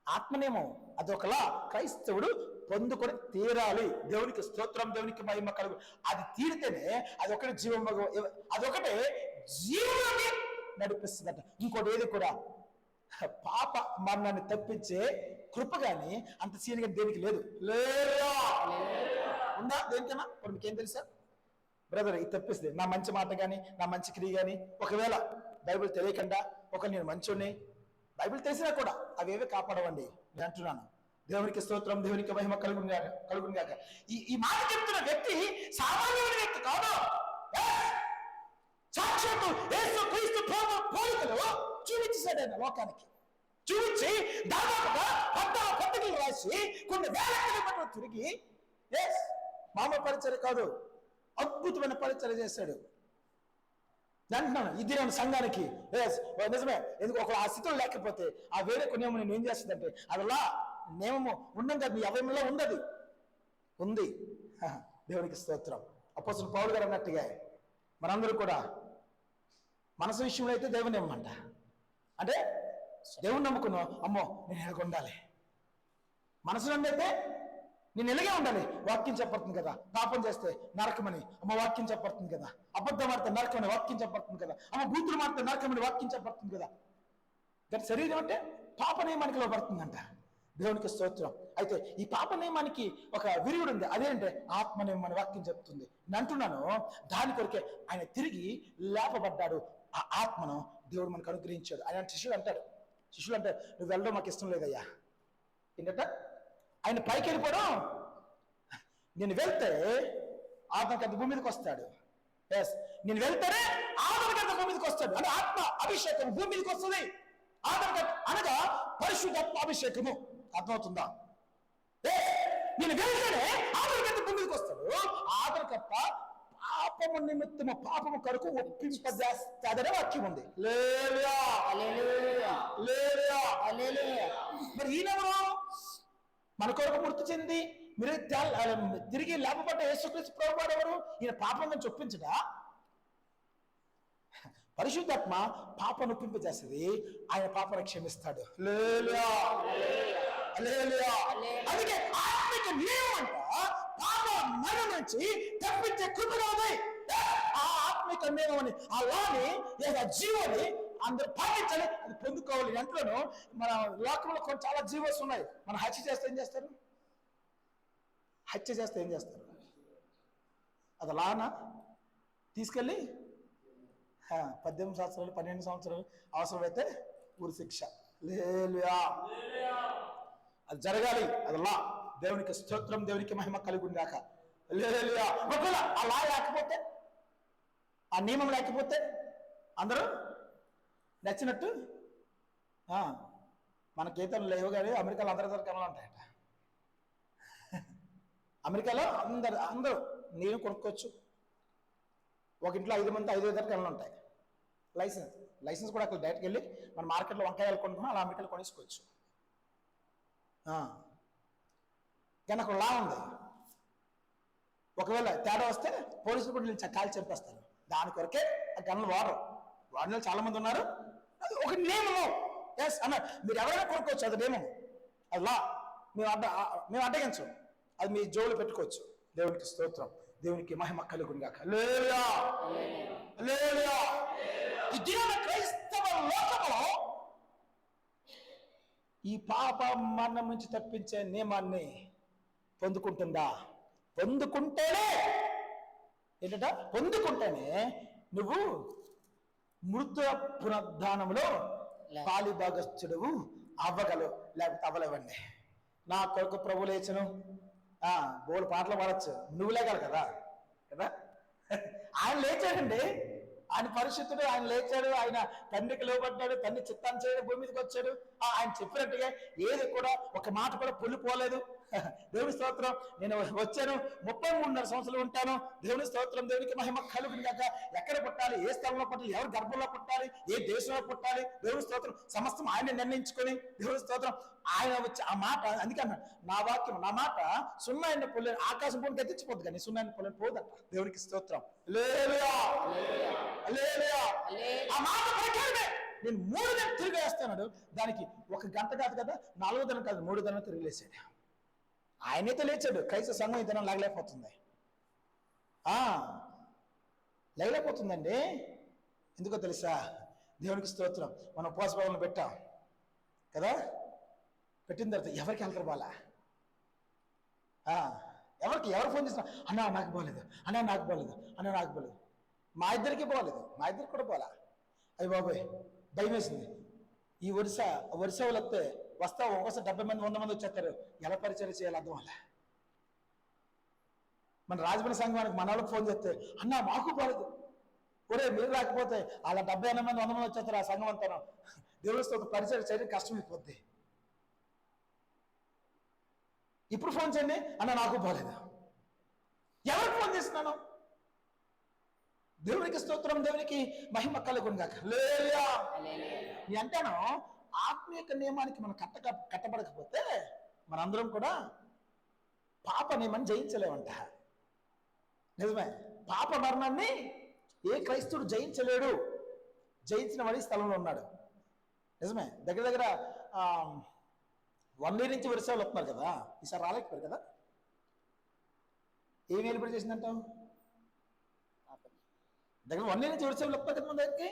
ఆత్మనేమో అదొకలా క్రైస్తవుడు పొందుకొని తీరాలి. దేవునికి స్తోత్రం, దేవునికి మహిమ కలుగు. అది తీరితేనే అది ఒకటి జీవం, అదొకటే జీవాన్ని నడిపిస్తుందట. ఇంకోటి ఏది కూడా పాప మరణాన్ని తప్పించే కృప గాని అంత సీనిగా దేనికి లేదు. ఉందా దేనికైనా? ఇప్పుడు మీకేం తెలుసా బ్రదర్? ఇది తప్పిస్తే నా మంచి మాట గాని నా మంచి క్రియ గాని, ఒకవేళ బైబిల్ తెలియకుండా నేను మంచోడిని, బైబిల్ తెలిసినా కూడా అవేవే కాపాడవండి నేను అంటున్నాను. దేవునికి స్తోత్రం, దేవునికి మహిమ కలుగునిగాక. ఈ మాట చెప్తున్న వ్యక్తి సామాన్యమైన వ్యక్తి కాదు. సాక్షాత్తు యేసు క్రీస్తు పోలికలు చూపించేశాడు ఆయన లోకానికి. చూపించి దాదాపుగా 14 పత్రికలు రాసి కొన్ని వేల కిలోమీటర్లు తిరిగి మామూలు పరిచర్య కాదు, అద్భుతమైన పరిచర్య చేశాడు. అంటున్నాను ఇది నేను సంఘానికి నిజమే. ఎందుకు ఒక ఆ స్థితిలో లేకపోతే ఆ వేరే కొన్ని నేను ఏం చేస్తుందంటే అదలా నియమము ఉండం కదా, మీ అవయంలో ఉండదు ఉంది. దేవునికి స్తోత్రం. అపోస్తలుడు పౌలు గారు అన్నట్టుగా మనందరూ కూడా మనసు విషయంలో అయితే దేవుని ఇవ్వమంట. అంటే దేవుని నమ్ముకున్నావు, అమ్మో నేను ఎలాగ ఉండాలి. మనసు నుండి అయితే నేను ఎలాగే ఉండాలి. వాక్యం చెప్పడుతుంది కదా, పాపం చేస్తే నరకమని అమ్మ వాక్యం చెప్పడుతుంది కదా, అబద్ధం ఆడితే నరకమని వాక్యం చెప్పడుతుంది కదా, అమ్మ బూతులు మాడితే నరకమని వాక్యం చెప్పడుతుంది కదా. దాని శరీరం అంటే పాప నియమానికి లోపడుతుందంట. దేవునికి స్తోత్రం. అయితే ఈ పాప నియమానికి ఒక విరుగుడు ఉంది. అదేంటే ఆత్మ నియమం అని వాక్యం చెప్తుంది. నేను అంటున్నాను దాని కొరికే ఆయన తిరిగి లేపబడ్డాడు. ఆ ఆత్మను దేవుడు మనకు అనుగ్రహించాడు. ఆయన శిష్యులు అంటారు నువ్వు వెళ్ళడం మాకు ఇష్టం లేదయ్యా. ఏంటంట ఆయన పైకి వెళ్ళిపోవడం, నేను వెళ్తే ఆత్మకంత భూమి మీదకి వస్తాడు. నేను వెళ్తేనే ఆత్మకంత భూమి మీదకి వస్తాడు. అంటే ఆత్మ అభిషేకం భూమి మీదకి వస్తుంది. ఆత్మకంత అనగా పరిశుద్ధాత్మ అభిషేకము. అర్థమవుతుందా? నేను వెళ్తేనే ఆత్మకంత భూమి మీదకి వస్తాడు. ఆత్మకత్త పాపము నిమిత్తము పాపము కొరకు ఒప్పింపజేస్తాదనే వాక్యం ఉంది. మరి ఈయనెవరు? మన కొరకు మృతి చెంది మీరు తిరిగి లేపబడ్డ యేసుక్రీస్తు ప్రభువారు ఎవరు? ఈయన పాపం నుంచి ఒప్పించడా? పరిశుద్ధాత్మ పాపను ఒప్పింపజేస్తుంది. ఆయన పాపను క్షమిస్తాడు. అందుకే ఆత్మిక నియమం అంట పాప మరణం నుంచి తప్పించే కృపగా ఉంది. ఆ ఆత్మిక నియమం అని ఆ లాని జీవోని అందరూ పాటించాలి, అది పొందుకోవాలి. ఎంతలోనూ మన లోకంలో కొన్ని చాలా జీవోస్ ఉన్నాయి. మనం హత్య చేస్తే ఏం చేస్తారు? అది లానా తీసుకెళ్ళి 18 సంవత్సరాలు 12 సంవత్సరాలు అవసరమైతే ఊరి శిక్ష. అది జరగాలి. అది లా. దేవునికి స్తోత్రం, దేవునికి మహిమ కలుగునిగాక. ఒకవేళ ఆ లా లేకపోతే, ఆ నియమం లేకపోతే అందరూ నచ్చినట్టు మన గీతలు లేవు. కానీ అమెరికాలో అందరి కళలు ఉంటాయట. అమెరికాలో అందరూ నేను కొనుక్కోవచ్చు. ఒక ఇంట్లో 5 మంది 5 కళలు ఉంటాయి. లైసెన్స్ కూడా అక్కడ డైరెక్ట్కి వెళ్ళి మన మార్కెట్లో వంకాయలు కొనుక్కున్నా అలా అమెరికాలో కొనేసుకోవచ్చు. కానీ అక్కడ లా ఉంది. ఒకవేళ తేడా వస్తే పోలీసులు కూడా నేను కాల్చి చంపేస్తారు. దాని కొరకే ఆ గన్నులు వాడిన చాలా మంది ఉన్నారు. అది ఒక నియమము. అన్న మీరు ఎవరైనా కొనుక్కోవచ్చు, అది నియమం, అది లా. మేము అడ్డగించం, అది మీ జోలు పెట్టుకోవచ్చు. దేవునికి స్తోత్రం, దేవునికి మహిమ కలుగునిగాక. ఈ దినాన క్రైస్తవ లోకములో ఈ పాప మరణం నుంచి తప్పించే నియమాన్ని పొందుకుంటుందా? పొందుకుంటేనే నువ్వు మృత పునరుద్ధానములో పాలిభాగస్థుడవు అవ్వగలవు, లేకపోతే అవ్వలేవండి. నా కొరకు ప్రభు లేచను, బోలు పాటలు పాడచ్చు, నువ్వు లేగాలి కదా కదా. ఆయన లేచాడండి, ఆయన పరిశుద్ధుడు, ఆయన లేచాడు, ఆయన తండ్రికి లోబడ్డాడు, తండ్రి చిత్తాన్ని చేయడం భూమి మీదకి వచ్చాడు. ఆయన చెప్పినట్టుగా ఏది కూడా ఒక మాట కూడా పొల్లిపోలేదు. దేవుని స్తోత్రం. నేను వచ్చాను, 33.5 సంవత్సరాలు ఉంటాను. దేవుని స్తోత్రం, దేవునికి మహిమ కలుగును గాక. ఎక్కడ పుట్టాలి, ఏ స్థలంలో పుట్టాలి, ఎవరి గర్భంలో పుట్టాలి, ఏ దేశంలో పుట్టాలి, దేవుని స్తోత్రం సమస్తం ఆయన నిర్ణయించుకొని, దేవుని స్తోత్రం ఆయన వచ్చి ఆ మాట. అందుకే అన్నాడు, నా వాక్యం నా మాట సున్నాయిన పొల్లని ఆకాశం పూలకి ఎత్తించిపోద్దు, కానీ సున్నాయిన పొల్లని పోదంట. దేవునికి స్తోత్రం. హల్లెలూయా హల్లెలూయా. ఆ మాట ప్రకారమే నేను 3 దినం తిరిగి వేస్తున్నాడు. దానికి 1 గంట కాదు కదా, 4వ దినం కాదు, 3వ దినం తిరిగి లేచాడు. ఆయనైతే లేచాడు. క్రైస్తవ సంఘం ఈ దినం లేకపోతుంది, లేకపోతుందండి. ఎందుకో తెలుసా? దేవునికి స్తోత్రం. మనం ఉపవాస భావనలు పెట్టాం కదా, పెట్టిన తర్వాత ఎవరికి వెళ్తారు బాలా? ఎవరు ఫోన్ చేసినా, అన్నా నాకు పోలేదు, అన్నా నాకు పోలేదు, అన్నా నాకు పోలేదు. మా ఇద్దరికి పోలేదు, మా ఇద్దరికి కూడా పోలా. అయ్యి బాబోయ్ భయం వేసింది. ఈ వరుస వాళ్ళు వస్తే వస్తా, ఒక్కోసారి 70 మంది 100 మంది వచ్చేస్తారు. ఎలా పరిచయం చేయాలి అర్థం వల్ల. మన రాజమండ్రి సంఘానికి మన వాళ్ళకి ఫోన్ చేస్తే, అన్నా మాకు పోలేదు, ఒరే మీరు రాకపోతే అలా 70 మంది 100 మంది వచ్చేస్తారు. ఆ సంఘం అంతా దేవుడితో పరిచయం చేయడం కష్టమైపోద్ది. ఇప్పుడు ఫోన్ చేయండి, అన్న నాకు పోలేదు. ఎవరికి ఫోన్ చేస్తున్నాను? దేవునికి స్తోత్రం, దేవునికి మహిమ కలుగును గాక. హల్లెలూయా. నీ అంటాను, ఆత్మీయ నియమానికి మనం కట్టబడకపోతే మనందరం కూడా పాప నియమాన్ని జయించలేమంట. నిజమే. పాప మరణాన్ని ఏ క్రైస్తవుడు జయించలేడు. జయించిన వాడి స్థలంలో ఉన్నాడు. నిజమే. దగ్గర 1 year నుంచి వరుసలు వస్తున్నారు కదా, ఈసారి రాలేకపోయారు కదా. ఏం ఏర్పాటు చేసిందంటావు? దగ్గర 1 year నుంచి వరుసలు వస్తున్నారు కదా మన దగ్గరికి.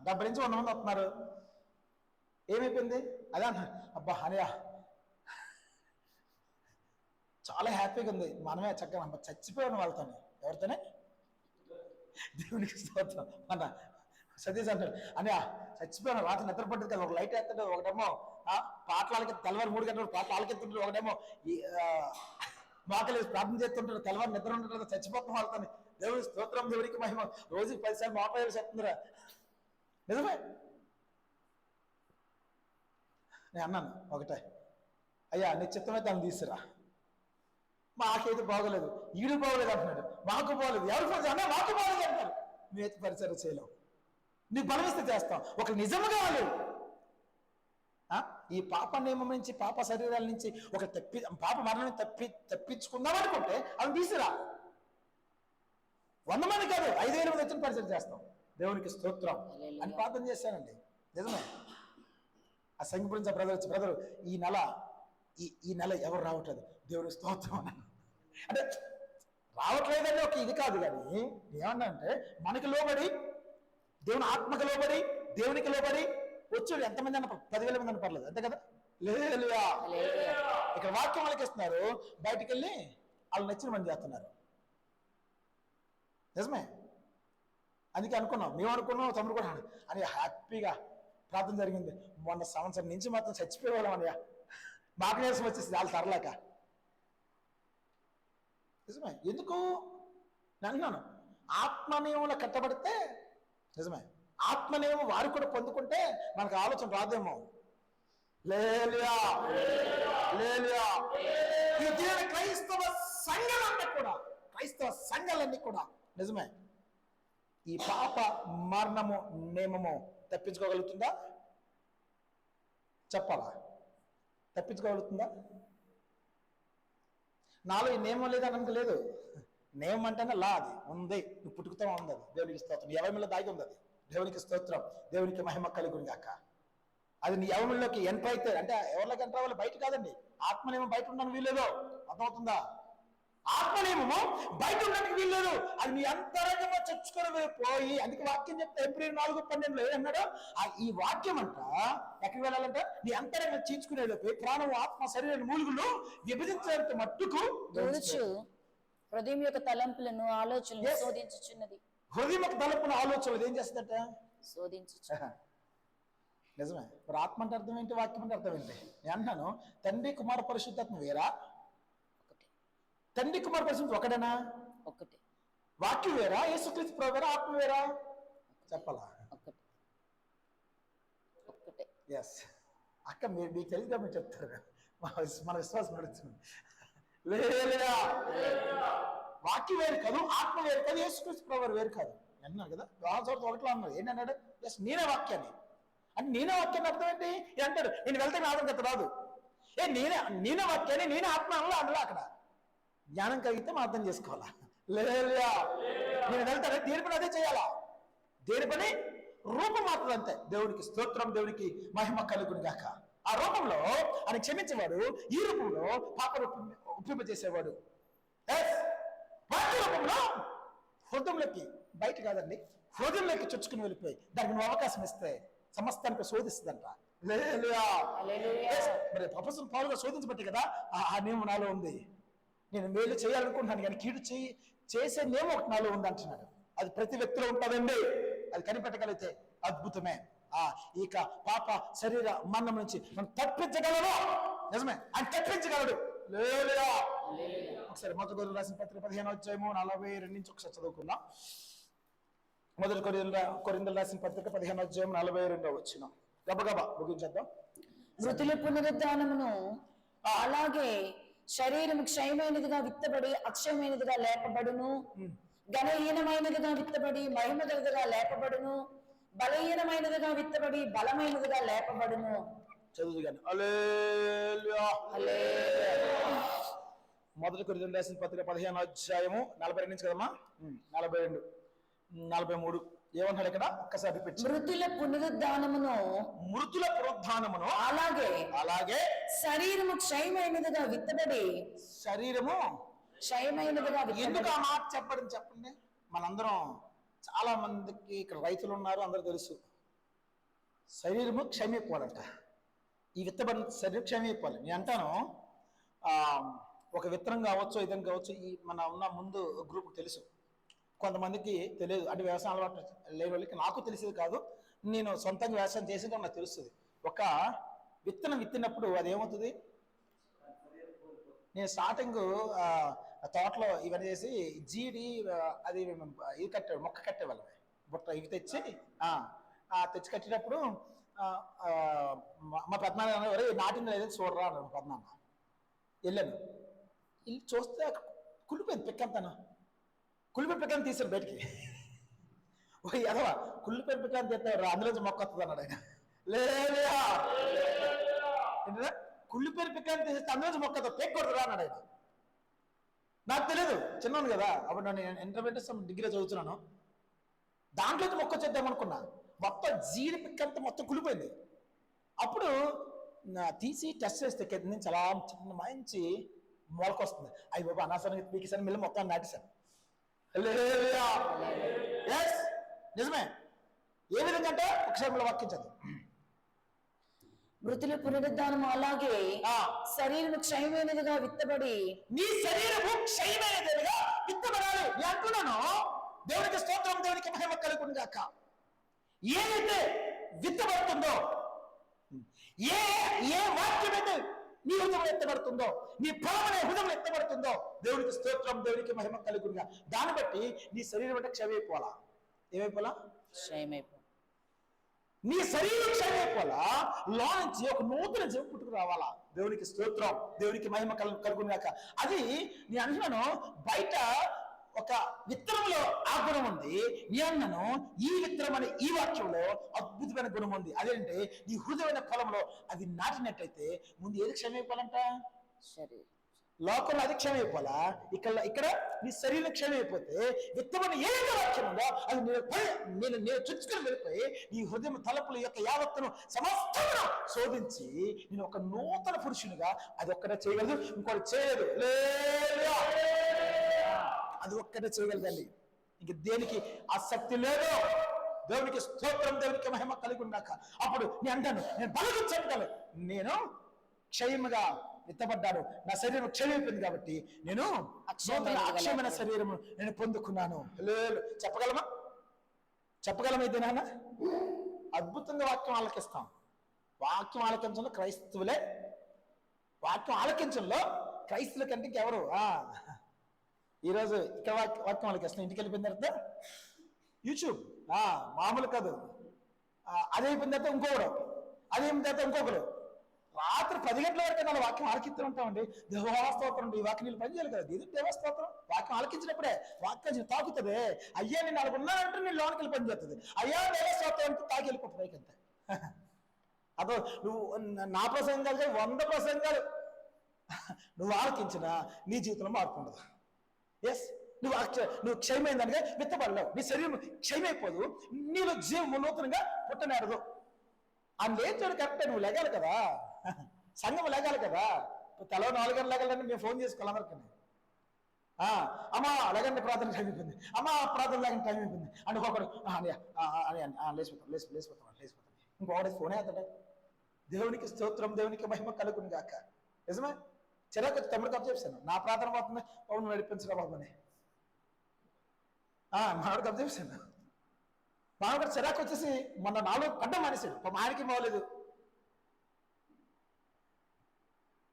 70 నుంచి 100 మంది వస్తున్నారు. ఏమైపోయింది? అదే అన్న, అబ్బా అనయా చాలా హ్యాపీగా ఉంది, మనమే చక్కగా చచ్చిపోయాను వాళ్ళతోనే. ఎవరితోనే? దేవునికి స్తోత్రం. అన్న సతీష్ అంటాడు, అనయా చచ్చిపోయాను, రాత్రి నిద్ర పడ్డది కదా, ఒక లైట్ వేస్తాడు, ఒకటేమో పాటలకి తెల్లవారు 3 గంటలు పాటలు ఆలకెత్తుంటాడు, ఒకటేమో మాకలేదు ప్రార్థన చేస్తుంటాడు, తెల్లవారు నిద్ర ఉంటాడు, చచ్చిపోతాం వాళ్ళతోని. దేవుని స్తోత్రం, దేవుడికి మహిమ. రోజుకి 10 సార్లు మోపాయాలు చెప్తుందిరా. నిజమే. నేను అన్నాను ఒకటే, అయ్యా నీ చిత్తమైతే ఆమె తీసుకురా, మాకైతే బాగోలేదు, ఈడు బాగోలేదు అంటున్నాడు, మాకు బాగోలేదు, ఎవరు ఫోన్ అన్నా మాకు బాగోలేదు అంటారు. మేమైతే పరిచయం చేయలేం. నీకు బలమిస్తే చేస్తాం. ఒక నిజముగా వాళ్ళు ఈ పాప నియమం నుంచి, పాప శరీరాల నుంచి పాప మరణం తప్పించుకుందాం అనుకుంటే అవి తీసుకురా. 100 మంది కాదు, 5,000 మంది వచ్చిన పరిచయం చేస్తాం. దేవునికి స్తోత్రం అని ప్రార్థన చేశానండి. నిజమే. ఆ సంఘ బ్రదర్ ఈ నెల ఎవరు రావట్లేదు, దేవుని స్తోత్రం అన్నాను. అంటే రావట్లేదని ఒక ఇది కాదు, కానీ ఏమన్నా అంటే మనకి లోబడి, దేవుని ఆత్మకి లోబడి, దేవునికి లోబడి వచ్చాడు. ఎంతమంది అన్న 10,000 మంది అని పర్లేదు, అంతే కదా. హల్లెలూయా. ఇక్కడ వాక్యం వాళ్ళకి ఇస్తున్నారు, బయటికి వెళ్ళి వాళ్ళు నచ్చిన మంది చేస్తున్నారు. నిజమే. అందుకే అనుకున్నాం, మేము అనుకున్నాం, తమ్ముడు కూడా అని హ్యాపీగా ప్రార్థన జరిగింది. మొన్న సంవత్సరం నుంచి మాత్రం చచ్చిపోయేవాళ్ళం అన్నయ్య, మాకు నేసం వచ్చేసి వాళ్ళు తరలేక. నిజమే. ఎందుకు అన్నాను, ఆత్మనియమంలో కట్టబడితే, నిజమే, ఆత్మనియమం వారు కూడా పొందుకుంటే మనకు ఆలోచన రాదేమో. హల్లెలూయా హల్లెలూయా. క్రైస్తవ సంఘాలన్నీ కూడా నిజమే ఈ పాప మరణము నియమము తప్పించుకోగలుగుతుందా? చెప్పాలా? తప్పించుకోగలుగుతుందా? నాలో ఈ నియమం లేదని లేదు. నియమం అంటేనే లా, అది ఉంది, నువ్వు పుట్టుకుతా ఉంది. అది దేవునికి స్తోత్రం. నీ ఎవరిలో దాగి ఉంది. అది దేవునికి స్తోత్రం, దేవునికి మహిమ కలుగును గాక. అది నీ ఎవరిలోకి ఎంటర్ అయితే, అంటే ఎవరిలోకి ఎంటర్ అవ్వాలి, బయట కాదండి. ఆత్మనియమం బయట ఉండడానికి వీల్లేదు. అర్థమవుతుందా? ఆత్మనియమము బయట ఉండడానికి వీల్లేదు. అది నీ అంతరంగంలో చచ్చుకొని పోయి, అందుకే వాక్యం చెప్తే April 4:12 ఏమన్నాడు? ఈ వాక్యం అంట ఎక్కడికి వెళ్ళాలంట? నీ అంతరంగం చీల్చుకునేది పోయి ప్రాణం, ఆత్మ, శరీరం మూలుగులు విభజించేంత మట్టుకు హృదయం యొక్క తలంపులను ఆలోచనలు శోధించుచున్నది. హృదయం యొక్క తలంపుల ఆలోచనలు ఏం చేస్తుందట? శోధించు. నిజమే. మరి ఆత్మ అంటే అర్థం ఏంటి, వాక్యం అంటే అర్థం ఏంటి? నేను అంటున్నాను, తండ్రి కుమార పరిశుద్ధాత్మ వేరా? ఒకటే. తండ్రి కుమార పరిశుద్ధ ఒకటేనా? ఒకటే. వాక్యం వేరా? యేసుక్రీస్తు ప్రభు వేరా? ఆత్మ వేరా? చెప్పాలా? ఒకటే. ఒకటే. ఎస్ అక్క, మీకు తెలియదు మీరు చెప్తారు, మన విశ్వాసం నడుస్తుంది. లేదా వాక్యం వేరు కాదు, ఆత్మ వేరు కాదు, యేసుక్రీస్తు ప్రభు వేరు కాదు అన్నాడు కదా. చోట ఒకటిలో అన్నాడు. ఏంటన్నాడు? ఎస్ నేనే వాక్యాన్ని అంటే నేనే వాక్యాన్ని అర్థం ఏంటి అంటాడు. నేను వెళ్తే నా ఆత్మ రాదు. నేనే వాక్యాన్ని, నేనే ఆత్మ అందులో అక్కడ జ్ఞానం కలిగితే మనం అర్థం చేసుకోవాలా? లేదా నేను వెళ్తాను దేని పని అదే చేయాలా? దేని పని? రూపం మాత్రం అంతే. దేవుడికి స్తోత్రం, దేవుడికి మహిమ కలుగును గాక. ఆ రూపంలో ఆయన క్షమించేవాడు, ఈ రూపంలో పాపను ఒప్పింపజేసేవాడు. వాక్య రూపంలో హృదయంలోకి, బయట కాదండి, హృదయంలోకి చొచ్చుకుని వెళ్ళిపోయి దానికి నువ్వు అవకాశం ఇస్తే సమస్తానికి శోధిస్తుందంట. మరి అపొస్తలుడైన పౌలుగా శోధించబట్టి కదా ఆ నియమం నాలో ఉంది. నేను మేలు చేయాలనుకుంటున్నాను కానీ కీడు చేసే నియమం ఒకటి నాలో ఉంది అంటున్నాడు. అది ప్రతి వ్యక్తిలో ఉంటుందండి. అది కనిపెట్టగలిగితే అద్భుతమే. ఇక పాప శరీర మరణం నుంచి మనం తప్పించగలడు. నిజమే, ఆయన తప్పించగలడు. లేదా ఒకసారి మొదటి కొరింథీయులకు రాసిన పత్రిక 15వ అధ్యాయము 42 నుంచి ఒకసారి చదువుకుందాం. మొదటి కొరింథీయులకు రాసిన పత్రిక 15వ అధ్యాయం 42వ వచనం. గబగబా ముగించేద్దాం. మృతుల పునరుద్ధానమును అలాగే శరీరము క్షయమైనదిగా విత్తబడి అక్షయమైనదిగా లేపబడును, ఘనహీనమైనదిగా విత్తబడి మహిమ గలదిగా లేపబడును, బలహీనమైనదిగా విత్తబడి బలమైనదిగా లేపబడును. చదువు కానీ హల్లెలూయా. మొదటి కొరింథీయులకు రాసిన పత్రిక 15వ అధ్యాయము 42 నుంచి కదమ్మా, 42 43 ఏమన్నాడు ఇక్కడ? ఒక్కసారి రిపీట్. మృతుల పునరుద్ధానమును అలాగే శరీరము క్షయమైనదిగా విత్తబడి. శరీరము క్షయమైనదిగా ఎందుకు ఆ మాట చెప్పండి. మనందరం చాలా మందికి ఇక్కడ రైతులు ఉన్నారు, అందరూ తెలుసు. శరీరము క్షయమైపోవాలంట. ఈ విత్తబడిన శరీరం క్షయమైపోవాలి. నేను అంటాను, ఒక విత్తనం కావచ్చు, ఇదం కావచ్చు, ఈ మన ఉన్న ముందు గ్రూప్ తెలుసు, కొంతమందికి తెలియదు. అంటే వ్యవసాయం అలవాటు లేని వాళ్ళకి, నాకు తెలిసేది కాదు, నేను సొంతంగా వ్యవసాయం చేసేది నాకు తెలుస్తుంది. ఒక విత్తనం విత్తినప్పుడు అది ఏమవుతుంది? నేను స్టార్టింగ్ తోటలో ఇవన్నీ చేసి జీడి అది ఇది కట్టే మొక్క కట్టేవాళ్ళమే. బుట్ట ఇవి తెచ్చి కట్టినప్పుడు మా పెద్దనాన్న ఎవరు నాటింది లేదని చూడరా అన్నాడు. పెద్దనాన్న వెళ్ళాను, వెళ్ళి చూస్తే కుళ్ళిపోయింది పిక్కంతాను. కుళ్ళిపోయి పిక్కని తీసారు బయటికి. అదవా కుళ్ళిపోయి పిక్కని తీస్తారు, అందులో మొక్క వస్తుంది అన్నాడు ఆయన. లేదా కుళ్ళిపోయి పిక్కని తీసేస్తే అందులో మొక్క పెక్కూడదురా అన్నాడు ఆయన. నాకు తెలియదు, చిన్నాను కదా అప్పుడు. నేను ఇంటర్మీడియట్ డిగ్రీ చదువుతున్నాను. దాంట్లో మొక్క చేద్దాం అనుకున్నా, మొత్తం జీడి పిక్కంతా మొత్తం కుళ్ళిపోయింది. అప్పుడు తీసి టెస్ట్ చేస్తే నేను చాలా చిన్న మంచి మొలకొస్తుంది. అయ్యి బాబా అనవసరంగా పీకేసాను, మిల్లి మొత్తం నాటేశాను. నిజమే. ఏ విధంగా అంటే ఒకసారి వాక్యించదు. మృతుల పునరుద్ధానము అలాగే శరీరము క్షయమైనదిగా విత్తబడి. నీ శరీరము క్షయమైనదిగా విత్తబడాలి. నేను అంటున్నాను, దేవునికి స్తోత్రం, దేవునికి మహిమ కలుగును గాక. ఏదైతే విత్తబడుతుందో, ఏ వాక్యం అయితే నీ హృదయం ఎత్తబడుతుందో, నీ ఫలమనే హృదయం ఎత్తబడుతుందో, దేవునికి స్తోత్రం, దేవునికి మహిమ కలుగునుగా. దాన్ని బట్టి నీ శరీరం అంటే క్షయమైపోవాలా? ఏమైపోవాలా? క్షయమైపో. నీ శరీరం క్షయమైపోవాలా? లో నుంచి ఒక నూతన జీవం పుట్టుకు రావాలా? దేవునికి స్తోత్రం, దేవునికి మహిమ కలుగునుగాక. అది నేను అంటున్నాను, బయట ఒక విత్తనంలో ఆ గుణం ఉంది. నేను అన్నాను, ఈ విత్తనం అనే ఈ వాక్యంలో అద్భుతమైన గుణం ఉంది. అదేంటే నీ హృదయమైన ఫలంలో అది నాటినట్టయితే ముందు ఏది క్షయమైపోవాలంట? లోకంలో అది క్షయమైపోవాలా? ఇక్కడ నీ శరీరం క్షయమైపోతే విత్తమైన ఏదైతే వాక్యం ఉందో అది నేను చుచ్చుకొని వెళ్ళిపోయి నీ హృదయం తలుపుల యొక్క యావత్తును సమస్తమును శోధించి నేను ఒక నూతన పురుషునిగా అది ఒక్కటే చేయగలదు, ఇంకోటి చేయలేదు. అది ఒక్కటే చేయగలదండి, ఇంక దేనికి ఆసక్తి లేదు. దేవునికి స్తోత్రం, దేవునికి మహిమ కలిగి ఉన్నాక అప్పుడు నేను అంటాను, నేను బలగా చెప్పగలను, నేను క్షయముగా విత్తబడ్డాను, నా శరీరం క్షయమైపోయింది కాబట్టి నేను అక్షయమైన శరీరం నేను పొందుకున్నాను. చెప్పగలమా? చెప్పగలమైతే నాన్న అద్భుతంగా వాక్యం ఆలకిస్తాం. వాక్యం ఆలకించడంలో క్రైస్తవులే, వాక్యం ఆలకించడంలో క్రైస్తవుల కంటే ఇంకెవరు? ఈరోజు ఇక్కడ వాక్యం ఆలకిస్తాం, ఇంటికి వెళ్ళిపోయిన తర్వాత యూట్యూబ్ మామూలు కాదు. అదే అయిపోయిన తర్వాత ఇంకొకరు, అదే అయిపోయిన తర్వాత ఇంకొకరు. రాత్రి 10 గంటల వరకు నేను వాక్యం ఆలకిస్తూ ఉంటామండి. దేవస్తోత్రం, ఈ వాక్యం నీళ్ళు పనిచేయాలి కదా, ఇది దేవస్తోత్రం. వాక్యం ఆలకించినప్పుడే వాక్యం తాకుతుంది. అయ్యా నేను అలాగ ఉన్నానంటే నేను లోనికి వెళ్ళి పని చేస్తుంది. అయ్యా దేవస్తోత్రం అంటే తాకి వెళ్ళిపోతుంది పైకంతే. అదో నువ్వు నా ప్రసంగాలు 100 ప్రసంగాలు నువ్వు ఆలకించినా నీ జీవితంలో మార్పు ఉండదు. ఎస్, నువ్వు క్షయమైందనిగా విత్తబడలేవు, నీ శరీరం క్షయమైపోదు, నీలో జీవం నూతనంగా పుట్టనేరదు. ఆ లేచాడు కరెక్టే, నువ్వు లెగాలి కదా, సంఘం లెగాలి కదా. తెలవ 4 గంటలు లెగాలని మేము ఫోన్ చేసుకోవాలి అందరికీ. అమ్మా లెగండి, ప్రార్థన టైం అయిపోయింది, అమ్మా ప్రార్థన లేకుండా టైం అయిపోయింది అంటే ఒకడు లేచిపోతాం. ఇంకొకటి ఫోన్ అవుతాడు. దేవునికి స్తోత్రం, దేవునికి మహిమ కలుగును గాక. నిజమే, చిరాకు వచ్చి తమ్ముడు కప్ చేశాను, నా ప్రార్థన పోతుంది, పౌరుని నడిపించరా బాబు అని మామిడి కప్ చేశాను. మామిడి చిరాకు వచ్చేసి మొన్న 4 గంటలు మానేశాడు. ఆయనకి బాగోలేదు.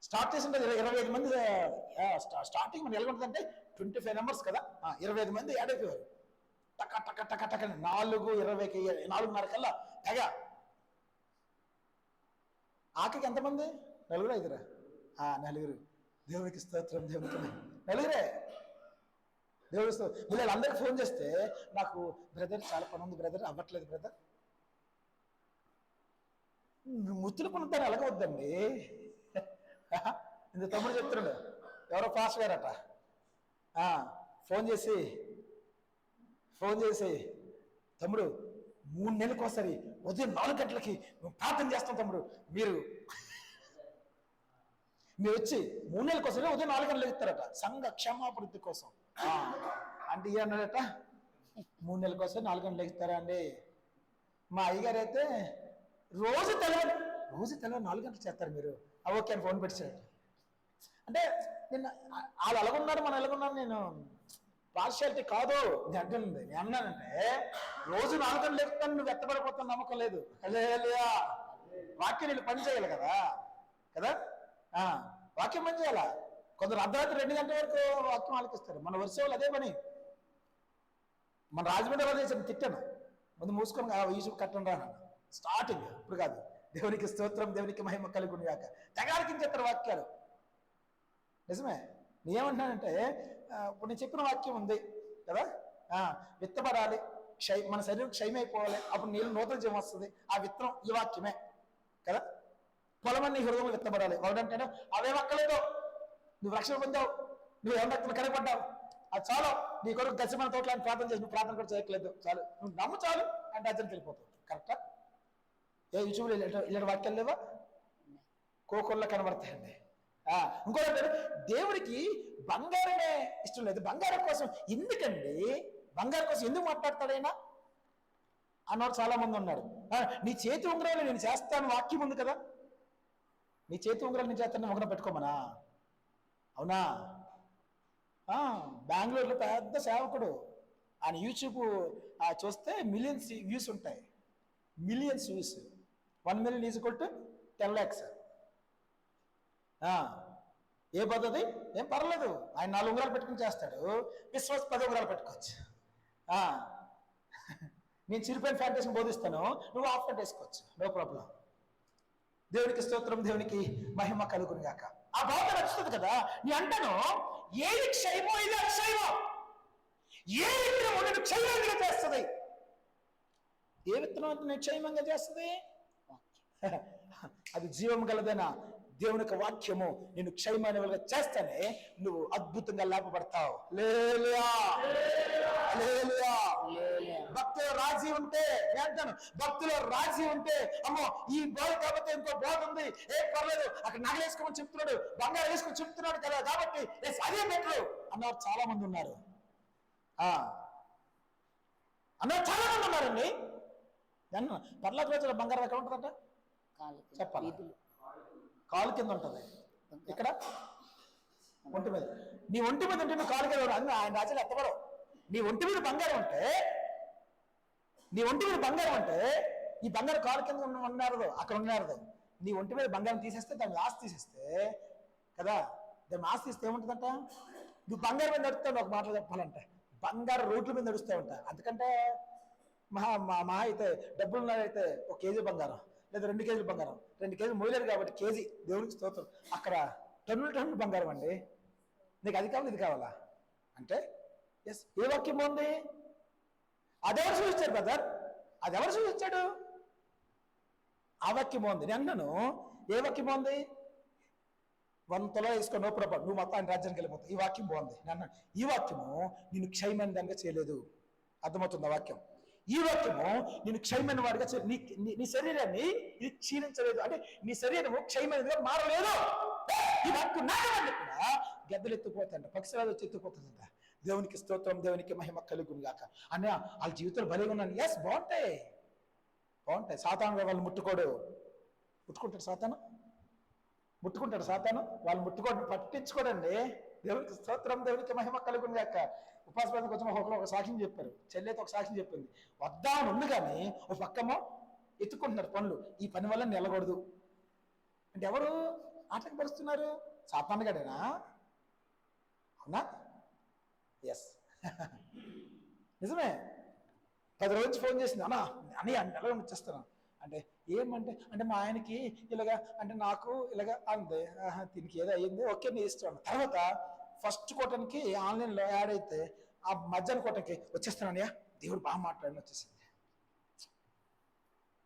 స్టార్ట్ చేసింటే 25 మంది స్టార్టింగ్ మనం ఎలా ఉంటుందంటే 25 నెంబర్స్ కదా, 25 మంది యాడ్ అయిపోయారు. టక టక టక టక 4:20కి 4:30 కల్లా తెగ. ఆఖరికి ఎంతమంది? 4 5 4. దేవునికి స్తోత్రం, దేవునికి నలుగురే. దేవుడి వీళ్ళు అందరికి ఫోన్ చేస్తే నాకు బ్రదర్ చాలా పని ఉంది బ్రదర్, అవ్వట్లేదు బ్రదర్. ముత్తులు పనుతారు అలగవద్దండి. ఇంత తమ్ముడు చెప్తున్నాడు, ఎవరో పాస్ గారట, ఫోన్ చేసి తమ్ముడు 3 నెలలకు ఒకసారి ఉదయం 4 గంటలకి ప్రార్థన చేస్తాం తమ్ముడు, మీరు వచ్చి 3 నెలలకు ఒకసారి ఉదయం 4 గంటలకు ఇస్తారట సంఘ క్షమాభివృద్ధి కోసం. అంటే అన్నాడట 3 నెలలకు ఒకసారి 4 గంటలకు ఇస్తారా అండి? మా అయ్యగారు అయితే రోజు తెలవదు 4 గంటలు చేస్తారు మీరు. ఓకే అని ఫోన్ పెట్టాడు. అంటే నిన్న వాళ్ళు ఎలాగున్నారు, మనం ఎలాగున్నాను, నేను పార్షియాలిటీ కాదు నేను అంటుంది. నేను అన్నానంటే రోజు 4 గంటలు ఎక్కుతాను, నువ్వు ఎత్తబడిపోతాను నమ్మకం లేదు. వాక్యం నేను పని చేయాలి కదా, వాక్యం పని చేయాలా. కొందరు అర్ధరాత్రి 2 గంటల వరకు వాక్యం ఆలకిస్తారు. మన వర్ష వాళ్ళు అదే పని. మన రాజమండ్రి వాళ్ళు చేసిన తిట్టాను, ముందు మూసుకొని యూట్యూబ్ కట్టను రాను స్టార్టింగ్, ఇప్పుడు కాదు. దేవునికి స్తోత్రం, దేవునికి మహిమ కలుగును గాక. తెగాలకించేస్తారు వాక్యాలు. నిజమే, నేనేమంటున్నానంటే ఇప్పుడు నేను చెప్పిన వాక్యం ఉంది కదా, విత్తబడాలి, మన శరీరం క్షయమైపోవాలి, అప్పుడు నీళ్ళు నూతన జీవం వస్తుంది. ఆ విత్తనం ఈ వాక్యమే కదా. పొలమని హృదయంలో విత్తబడాలి. ఒకటంటే అవేం అక్కలేదు, నువ్వు రక్షణ పొందావు, నువ్వు ఏమన్నా కనపడ్డావు, అది చాలు. నీ కొరకు గచ్చమైన తోటలో ప్రార్థన చేసి నువ్వు ప్రార్థన కూడా చేయట్లేదు, చాలు, నువ్వు నమ్ము చాలు అంటే అర్జెంట్కి వెళ్ళిపోతావు. కరెక్టా? యూట్యూబ్లో ఇలాంటి వాక్యాలు లేవా? కోకొల్లో కనబడతాయండి. ఇంకోటి, దేవుడికి బంగారమే ఇష్టం లేదు. బంగారం కోసం ఎందుకండి, బంగారం కోసం ఎందుకు మాట్లాడతాడైనా అన్నవాడు చాలా మంది ఉన్నాడు. నీ చేతి ఉంగరాలు నేను చేస్తాను వాక్యం ఉంది కదా, నీ చేతి ఉంగరాలు నేను చేస్తాను ఉంగరం పెట్టుకోమనా? అవునా? బెంగళూరులో పెద్ద సేవకుడు, ఆయన యూట్యూబ్ చూస్తే మిలియన్స్ వ్యూస్ ఉంటాయి. Millions views, 1 million is equal to 10 lakhs. ఏ పద్ధతి ఏం పర్లేదు. ఆయన 4 ఉంగరాలు పెట్టుకుని చేస్తాడు, విశ్వాస్ 10 ఉంగరాలు పెట్టుకోవచ్చు. నేను చిరిపోయిన ఫ్యాంటేషన్ బోధిస్తాను, నువ్వు హాఫ్ ప్యాంట్ వేసుకోవచ్చు, నో ప్రాబ్లం. దేవునికి స్తోత్రం, దేవునికి మహిమ కలుగును గాక. ఆ బాధ నచ్చుతుంది కదా. నీ అంటాను ఏది క్షయమో ఇది అక్షయమో, ఏ విత్తనం నేను క్షయంగా చేస్తుంది, ఏ విత్తనం నేను క్షయమంగా చేస్తుంది? అది జీవం గలదైనా దేవుని యొక్క వాక్యము నేను క్షయమైన వాళ్ళగా చేస్తానే నువ్వు అద్భుతంగా లాభపడతావు. భక్తుల రాజీ ఉంటే అంటాను, భక్తుల రాజీ ఉంటే అమ్మో ఈ బోధ కాబట్టి ఇంకో బోధ ఉంది, ఏం పర్లేదు, అక్కడ నగలేసుకోమని చెప్తున్నాడు, బంగారు వేసుకొని చెప్తున్నాడు కదా, కాబట్టి అదే బెటరు అన్నవారు చాలా మంది ఉన్నారు. అన్నవారు చాలా మంది ఉన్నారండి. పర్లేదు రోజుల బంగారం ఎక్కడ ఉంటుందంట చెప్పాలి, కాలు కింద ఉంటుంది, ఇక్కడ ఒంటి మీద. నీ ఒంటి మీద ఉంటే నువ్వు కాలు కింద ఆయన రాజులు ఎత్తబడవు. నీ ఒంటి మీద బంగారం ఉంటే, ఈ బంగారు కాలు కింద ఉన్నారు, అక్కడ ఉన్నారు. నీ ఒంటి మీద బంగారం తీసేస్తే దాని ఆస్తి తీసేస్తే కదా, దాని ఆస్తి తీస్తే ఏముంటుందంట? నువ్వు బంగారం మీద నడుస్తావు. ఒక మాటలు చెప్పాలంటే బంగారు రోడ్ల మీద నడుస్తూ ఉంటా. అందుకంటే మహా అయితే డబ్బులు ఉన్నారైతే 1 కేజీ బంగారం లేదా 2 కేజీలు బంగారం, 2 కేజీలు మోయలేరు కాబట్టి కేజీ, దేవునికి స్తోత్రం. అక్కడ టన్నుల బంగారం అండి. నీకు అది కావాలి, ఇది కావాలా అంటే ఎస్. ఏ వాక్యం ఉంది? అదెవరు చూపించాడు బ్రదర్? అది ఎవరు చూపించాడు? ఆ వాక్యం ఉంది. నేను అన్నాను, ఏ వాక్యం బాగుంది? 100 తులాలు వేసుకో, నో ప్రాబ్లం, నువ్వు మొత్తం ఆయన రాజ్యానికి వెళ్ళిపోతావు. ఈ వాక్యం బాగుంది. నేను అన్నాను, ఈ వాక్యము నేను క్షయమైన దానిగా చేయలేదు. అర్థమవుతుంది ఆ వాక్యం? ఈ వాక్యము నేను క్షయమైన వాడిగా నీ శరీరాన్ని ఇది క్షీణించలేదు, అంటే నీ శరీరము క్షయమైనదిగా మారలేదు. ఈ వాక్యం నాటవాడిని కూడా గద్దలు ఎత్తుకుపోతాయంట, పక్షురాలు వచ్చి ఎత్తుకుపోతుందంట. దేవునికి స్తోత్రం, దేవునికి మహిమ కలుగును గాక. అన్న వాళ్ళ జీవితంలో బలిగా ఉన్నాను. ఎస్, బాగుంటాయి. సాతాను వాళ్ళు ముట్టుకుంటాడు సాతాను, వాళ్ళు పట్టించుకోడండి. దేవునికి స్తోత్రం, దేవునికి మహిమ కలుగును గాక. ఉపాసన కొంచెం ఒక సాక్ష్యం చెప్పారు, చెల్లెతో ఒక సాక్ష్యం చెప్పింది. వద్దామని ఉంది కానీ ఒక పక్కమో ఎత్తుకుంటున్నారు పనులు. ఈ పని వల్ల నిలకూడదు అంటే ఎవరు ఆటంకపరుస్తున్నారు? సాతాను గడేనా? అవునా? ఎస్, నిజమే. 10 రోజు ఫోన్ చేసింది, అన్నయ్య నెలలో వచ్చేస్తాను అంటే ఏమంటే మా ఆయనకి ఇలాగా, అంటే నాకు ఇలాగా అందే, దీనికి ఏదో అయ్యింది, ఓకే నీ ఇష్టం. తర్వాత ఫస్ట్ కోటానికి ఆన్లైన్లో యాడ్ అయితే ఆ మధ్యాహ్నం కోటకి వచ్చేస్తానయ్యా, దేవుడు బాగా మాట్లాడిన వచ్చేసింది.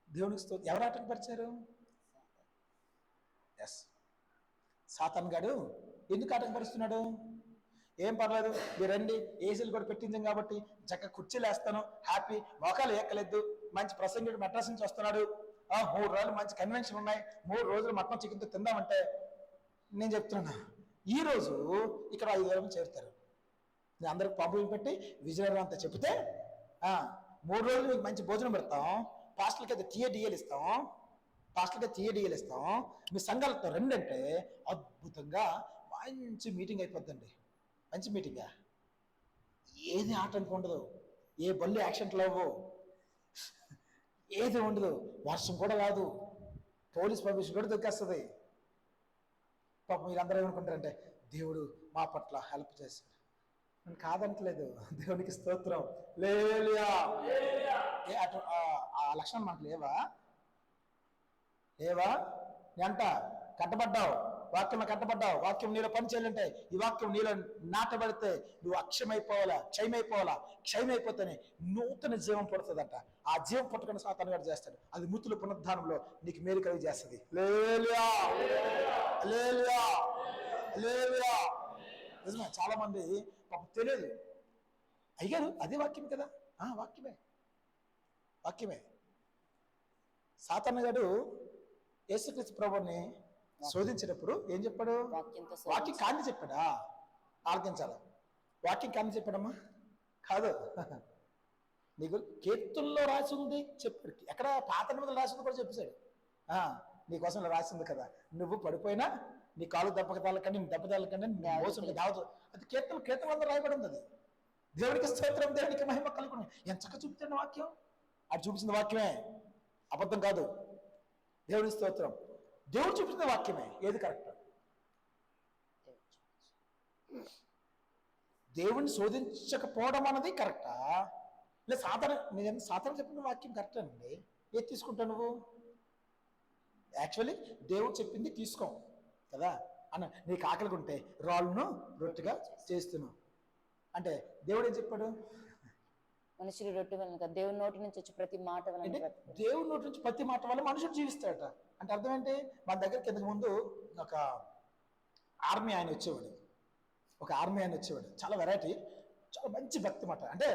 దేవునికి ఎవరు ఆటంకపరిచారు? ఎస్, సాతాన్ గాడు. ఎందుకు ఆటంకపరుస్తున్నాడు? ఏం పర్లేదు, మీరు రండి, ఏసీలు కూడా పెట్టించాం కాబట్టి చక్కగా కుర్చీలు వేస్తాను, హ్యాపీ. మోకాలు ఎక్కలేదు, మంచి ప్రసంగుడు మెడ్రాస్ నుంచి వస్తున్నాడు, 3 రోజులు మంచి కన్వెన్షన్ ఉన్నాయి, 3 రోజులు మటన్ చికెన్తో తిందామంటే నేను చెప్తున్నా, ఈ రోజు ఇక్కడ 5,000 మంది చేరుతారు. నేను అందరికి పంపులు పెట్టి విజయనగరం అంతా చెప్తే 3 రోజులు మీకు మంచి భోజనం పెడతాం, పాస్టర్లకి అయితే టీఏడిఎల్ ఇస్తాం, మీ సంఘాలతో రెండంటే అద్భుతంగా మంచి మీటింగ్ అయిపోద్దండి. మంచి మీటింగా, ఏది ఆటంకం ఉండదు, ఏ బళ్ళు యాక్సిడెంట్లు అవ్వవు, ఏది ఉండదు, వర్షం కూడా రాదు, పోలీస్ పర్మిషన్ కూడా దొరికేస్తుంది. పాపం మీరందరూ ఏమనుకుంటారంటే దేవుడు మా పట్ల హెల్ప్ చేశాడు. నేను కాదంటలేదు, దేవునికి స్తోత్రం. లేలుయా. అటు ఆ లక్షణం మనకు లేవా? ఎంత కట్టబడ్డావు, వాక్యం కట్టబడ్డావు, వాక్యం నీలో పని చేయాలంటే ఈ వాక్యం నీలో నాటబడితే నువ్వు క్షయమైపోతేనే నూతన జీవం పుడుతుందంట. ఆ జీవం పుట్టకుండా సాతాను గారు చేస్తాడు. అది మృతుల పునరుద్ధానంలో నీకు మేలు కలిగి చేస్తుంది. నిజమే, చాలా మంది పాపం తెలియదు. అయ్యారు అదే వాక్యం కదా, వాక్యమే. సాతాను గారు యేసుక్రీస్తు ప్రభువుని శోధించేటప్పుడు ఏం చెప్పాడు? వాక్యం కాంతి చెప్పాడా? ఆలకించాల. వాక్యం కాంతి చెప్పాడమ్మా? కాదు. నీకు కీర్తుల్లో రాసి ఉంది చెప్పాడు. ఎక్కడ పాత నిబంధనలు రాసి ఉంది కూడా చెప్పేశాడు. నీకోసం రాసి ఉంది కదా, నువ్వు పడిపోయినా నీ కాలు దెబ్బకతాలకండి, నీ దెబ్బతాలకండి, నీ మోసం దావదు. అది కీర్తనలో రాయబడి ఉంది. అది దేవునికి స్తోత్రం, దేవునికి మహిమ కలుగును. ఎంత చక్కగా చూపుతున్న వాక్యం, అది చూపించిన వాక్యమే, అబద్ధం కాదు. దేవునికి స్తోత్రం. దేవుడు చూపించిన వాక్యమే. ఏది కరెక్ట్? దేవుని శోధించకపోవడం అన్నది కరెక్టా? లేదా సాధారణ చెప్పిన వాక్యం కరెక్ట్ అండి. ఏది తీసుకుంటావు నువ్వు? యాక్చువల్లీ దేవుడు చెప్పింది తీసుకో కదా అన్న. నీకు ఆకలిగా ఉంటే రాళ్ళను రొట్టెగా చేస్తున్నావు అంటే దేవుడు ఏం చెప్పాడు? మనుషులు రొట్టె వలన, దేవుని నోటి నుంచి వచ్చి ప్రతి మాట వలన, దేవుని నోటి నుంచి ప్రతి మాట వల్ల మనుషుడు జీవిస్తాడట. అంటే అర్థం ఏంటి? మన దగ్గరికి ఇంతకు ముందు ఒక ఆర్మీ ఆయన వచ్చేవాడు, చాలా వెరైటీ, చాలా మంచి భక్తి మాట. అంటే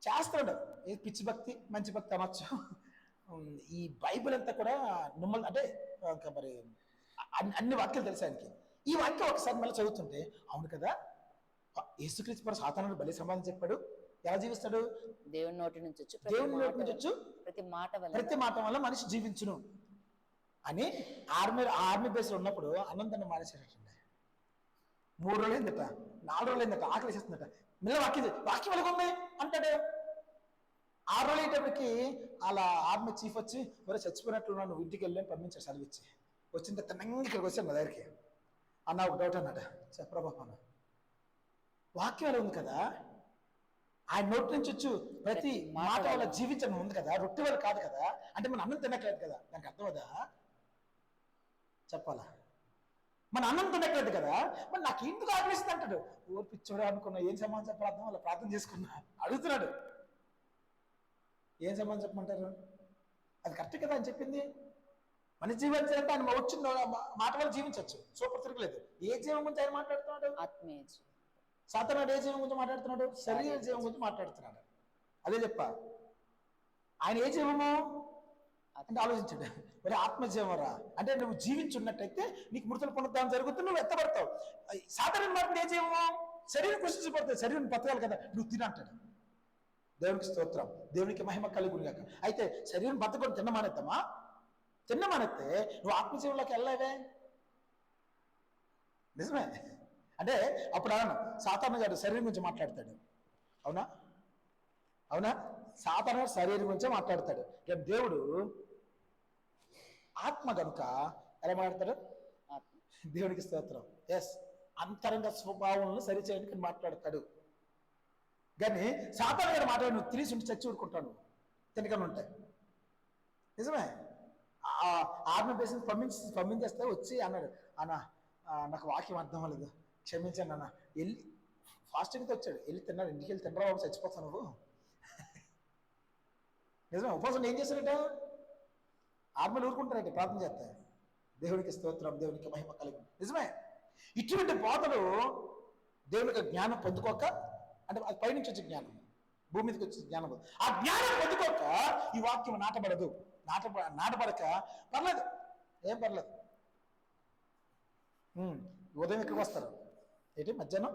చేస్తాడు, ఏ పిచ్చి భక్తి మంచి భక్తి అనొచ్చు. ఈ బైబిల్ అంతా కూడా అంటే మరి అన్ని వాక్యాలు తెలుసు ఆయనకి. ఈ వాక్యం ఒకసారి మళ్ళీ చదువుతుంటే అవును కదా, యేసుక్రీస్తు వారు సాతానుడు బలి సంబంధం చెప్పాడు. ఎలా జీవిస్తాడు? దేవుని నోటి నుంచి వచ్చు ప్రతి మాట వల్ల మనిషి జీవించును అని ఆర్మీ బేస్ లో ఉన్నప్పుడు అన్నం తిన్న మానేసేటండి. 3 రోజులు అయిందట, 4 రోజులు అయిందట, ఆకలి వేసేస్తుందట. మళ్ళీ వాక్యం వెలుగుంది అంటాడు. 6 రోజులు అయ్యేటప్పటికి అలా ఆర్మీ చీఫ్ వచ్చి ఎవరో చచ్చిపోయినట్లు నువ్వు ఇంటికి వెళ్ళి పంపించాడు సెలవిచ్చి. వచ్చిన తిన్నంగా ఇక్కడికి వచ్చాను నా దగ్గరికి. అన్న ఒక డౌట్ అన్నాడు. చెప్పరా బాబు అన్న, వాక్యం ఎలా ఉంది కదా, ఆయన నోటి నుంచి వచ్చు ప్రతి మాట వల్ల జీవించడం ఉంది కదా, రొట్టె వల్ల కాదు కదా, అంటే మన అన్నం తినట్లేదు కదా, దానికి అర్థమవుదా? చెప్పాలా? మన అన్నం తినట్లేదు కదా, మరి నాకు ఎందుకు ఆకలిస్తుంది అంటాడు. ఓర్పిచ్చోడా అనుకున్నా, ఏం సమాధానం చెప్పాలి అర్థం వల్ల ప్రార్థన చేసుకున్నా. అడుగుతున్నాడు, ఏం సమాధానం చెప్పమంటారు? అది కరెక్ట్ కదా అని చెప్పింది. మన జీవించాలంటే ఆయన వచ్చిన మాట వల్ల జీవించవచ్చు, సూపర్ తిరగలేదు. ఏ జీవం గురించి ఆయన మాట్లాడుతున్నాడు? ఆత్మీయ జీవం. సాతానుడు ఏ జీవం గురించి మాట్లాడుతున్నాడు? శరీర జీవం గురించి మాట్లాడుతున్నాడు. అదే చెప్పా. ఆయన ఏ జీవము అంటే ఆలోచించాడు. మరి ఆత్మజీవం రా అంటే నువ్వు జీవించున్నట్టయితే నీకు మృతుల పునరుద్ధానం జరుగుతుంది, నువ్వు ఎత్తబడతావు. సాధారణ మాట ఏ జీవము? శరీరం కృషించబడుతుంది, శరీరం బతకాలి కదా, నువ్వు తినంటాడు. దేవునికి స్తోత్రం, దేవునికి మహిమ కలుగును గాక. అయితే శరీరం బతకడం తిన్నమానేద్దామా? తిన్నమానేస్తే నువ్వు ఆత్మజీవంలోకి వెళ్ళలేవే. నిజమే. అంటే అప్పుడు అన్నాను, సాతాను గారు శరీరం గురించి మాట్లాడతాడు. అవునా? అవునా? సాతాను శరీరం గురించే మాట్లాడతాడు. దేవుడు ఆత్మ కనుక ఎలా మాట్లాడతాడు? దేవునికి స్తోత్రం. ఎస్, అంతరంగ స్వభావాలను సరిచేయడానికి మాట్లాడతాడు. కానీ సాతాను గారు మాట్లాడి నువ్వు తిరిగి ఉండి చచ్చి ఊరుకుంటాను తినకని ఉంటాయి. నిజమే. ఆర్మీ బేసిస్ పంపించేస్తే వచ్చి అన్నాడు, అన్న నాకు వాక్యం అర్థం అవ్వలేదు, క్షమించండి అన్న. వెళ్ళి ఫాస్టింగ్తో వచ్చాడు, వెళ్ళి తిన్నాడు. ఇంటికి వెళ్ళి తినరా బాబు, చచ్చిపోతావు నువ్వు. నిజమే. ఉపవాసం ఏం చేశారట? ఆత్మలు ఊరుకుంటారంటే ప్రార్థన చేస్తే. దేవునికి స్తోత్రం, దేవునికి మహిమ కలిగి. నిజమే. ఇటువంటి బోధలు దేవునికి జ్ఞానం పొందుకోక, అంటే అది పైనుంచి వచ్చే జ్ఞానం, భూమి మీదకి వచ్చే జ్ఞానం. ఆ జ్ఞానం పొందుకోక ఈ వాక్యం నాటబడదు. నాటబడక పర్లేదు, ఏం పర్లేదు. ఉదయం ఇక్కడికి వస్తారు, ఏంటి మధ్యాహ్నం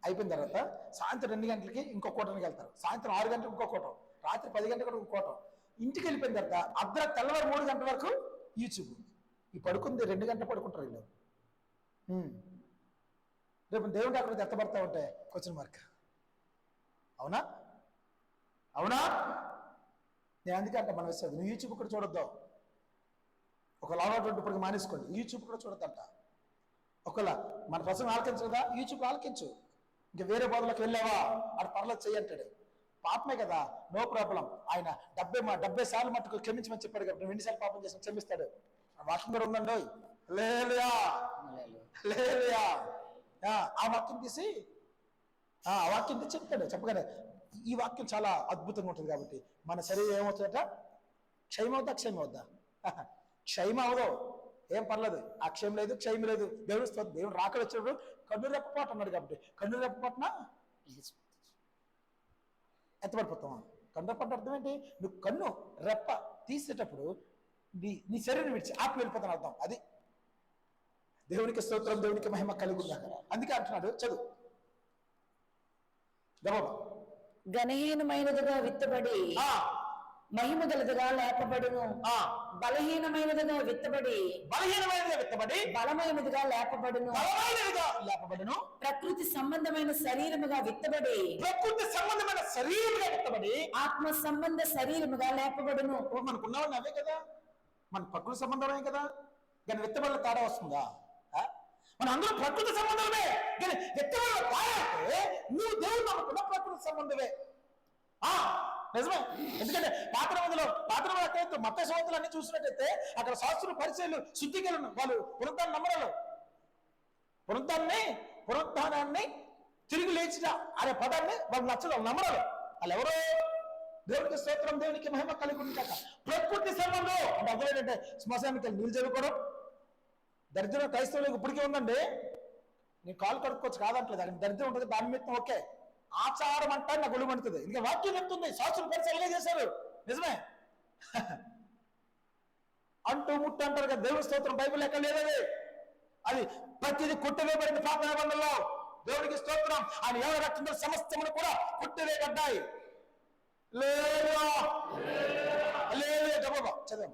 అయిపోయిన తర్వాత సాయంత్రం 2 గంటలకి ఇంకో కూటానికి వెళ్తారు, సాయంత్రం 6 గంటలకు ఇంకో కూటం, రాత్రి 10 గంటలకు ఇంకో కూటం. ఇంటికి వెళ్ళిపోయిన తర్వాత తెల్లవారు 3 గంటల వరకు యూట్యూబ్. ఈ పడుకుంది 2 గంటలు పడుకుంటారు వీళ్ళు. రేపు దేవుడు అక్కడ ఎత్తబడతా ఉంటాయి క్వశ్చన్ మార్క్. అవునా? అవునా? నేను అందుకే అంట మనం ఇస్తుంది, నువ్వు యూట్యూబ్ కూడా చూడొద్దావు. ఒక లావాటువంటి ఇప్పటికి మానేసుకోండి, యూట్యూబ్ కూడా చూడొద్దంట. ఒకవేళ మన ప్రసంగం ఆలకించదా, యూట్యూబ్ ఆలకించు. ఇంకా వేరే బోధలకు వెళ్ళావా అటు పర్లేదు చెయ్యంటాడు. పాపమే కదా, నో ప్రాబ్లం. ఆయన 70 సార్లు మట్టుకు క్షమించమని చెప్పాడు కాబట్టి 2 సార్లు పాపం చేసిన క్షమిస్తాడు. వాక్యం కూడా ఉందండి. హల్లెలూయా, హల్లెలూయా. ఆ వాక్యం తీసి చెప్తాడు. చెప్పగానే ఈ వాక్యం చాలా అద్భుతంగా ఉంటుంది కాబట్టి మన శరీరం ఏమవుతుందట? క్షయమవుద్దా? క్షయమవుద్దా? క్షయం అవదు, ఏం పర్లేదు. ఆ క్షయం లేదు, క్షయం లేదు. దేవుడు రాకడ వచ్చినప్పుడు కన్ను రెప్పపాటు అన్నాడు కాబట్టి కన్ను రెప్పపాటున ఎత్తబడిపోతాం. కన్ను రెప్పటి అర్థం ఏంటి? నువ్వు కన్ను రెప్ప తీసేటప్పుడు నీ శరీరం విడిచి ఆత్మ వెళ్ళిపోతాను అర్థం. అది దేవునికి స్తోత్రం, దేవునికి మహిమ కలుగుతుంది. అందుకే అంటున్నాడు, చదువు. ఘనహీనమైనదిగా విత్తబడి మహిమ గలదిగా లేపబడును, బలహీనమైనదిగా విత్తబడి బలమైనదిగా లేపబడును, ప్రకృతి సంబంధమైన శరీరముగా విత్తబడి ఆత్మ సంబంధ శరీరముగా లేపబడును. మనకున్నవాడిని అవే కదా, మన ప్రకృతి సంబంధమే కదా. కానీ విత్తబడిన తేడా వస్తుందా? మన అందరూ ప్రకృతి సంబంధమే. కానీ విత్తబడిన తేడా అంటే నువ్వు దేవుడు నమ్ముకున్న ప్రకృతి సంబంధమే. నిజమే. ఎందుకంటే పాత్రమందులో మత్తయి సువార్తలు అన్ని చూసినట్టయితే అక్కడ శాస్త్రులు, పరిచయులు, శుద్ధికలను వాళ్ళు పునరుద్ధాన నమ్మరాలు. పునరుద్ధానాన్ని తిరిగి లేచిన అనే పదాన్ని వాళ్ళు నచ్చదు, నమ్మరాలు. వాళ్ళు ఎవరో దేవునికి స్తోత్రం, దేవునికి మహిమ కలిగి ఉంటాక ప్రకృతి సంబంధం అంటే అర్థం ఏంటంటే శ్మశానికి నీళ్ళు చదువుకోవడం. దరిద్రం క్రైస్తవులకు ఇప్పటికే ఉందండి. నీ కాలు కడుక్కోవచ్చు కాదంటలేదు, అక్కడ దరిద్రం ఉంటుంది. దాని మీద ఓకే, ఆచారం అంటే నాకు ఒళ్ళు మండుతుంది. ఇంకా వాక్యం చెప్తుంది, శాస్త్రులు పరిచయం చేశారు. నిజమే. అంటూ ముట్టు అంటారు కదా, దేవుని స్తోత్రం బైబిల్ ఎక్కడ లేదది. అది ప్రతిదీ కొట్టివేయబడింది పాప నిబంధనలో. దేవుడికి స్తోత్రం. ఆయన ఎవరి రక్తంలో సమస్తమును కూడా కొట్టివేయబడ్డాయి. చదవం.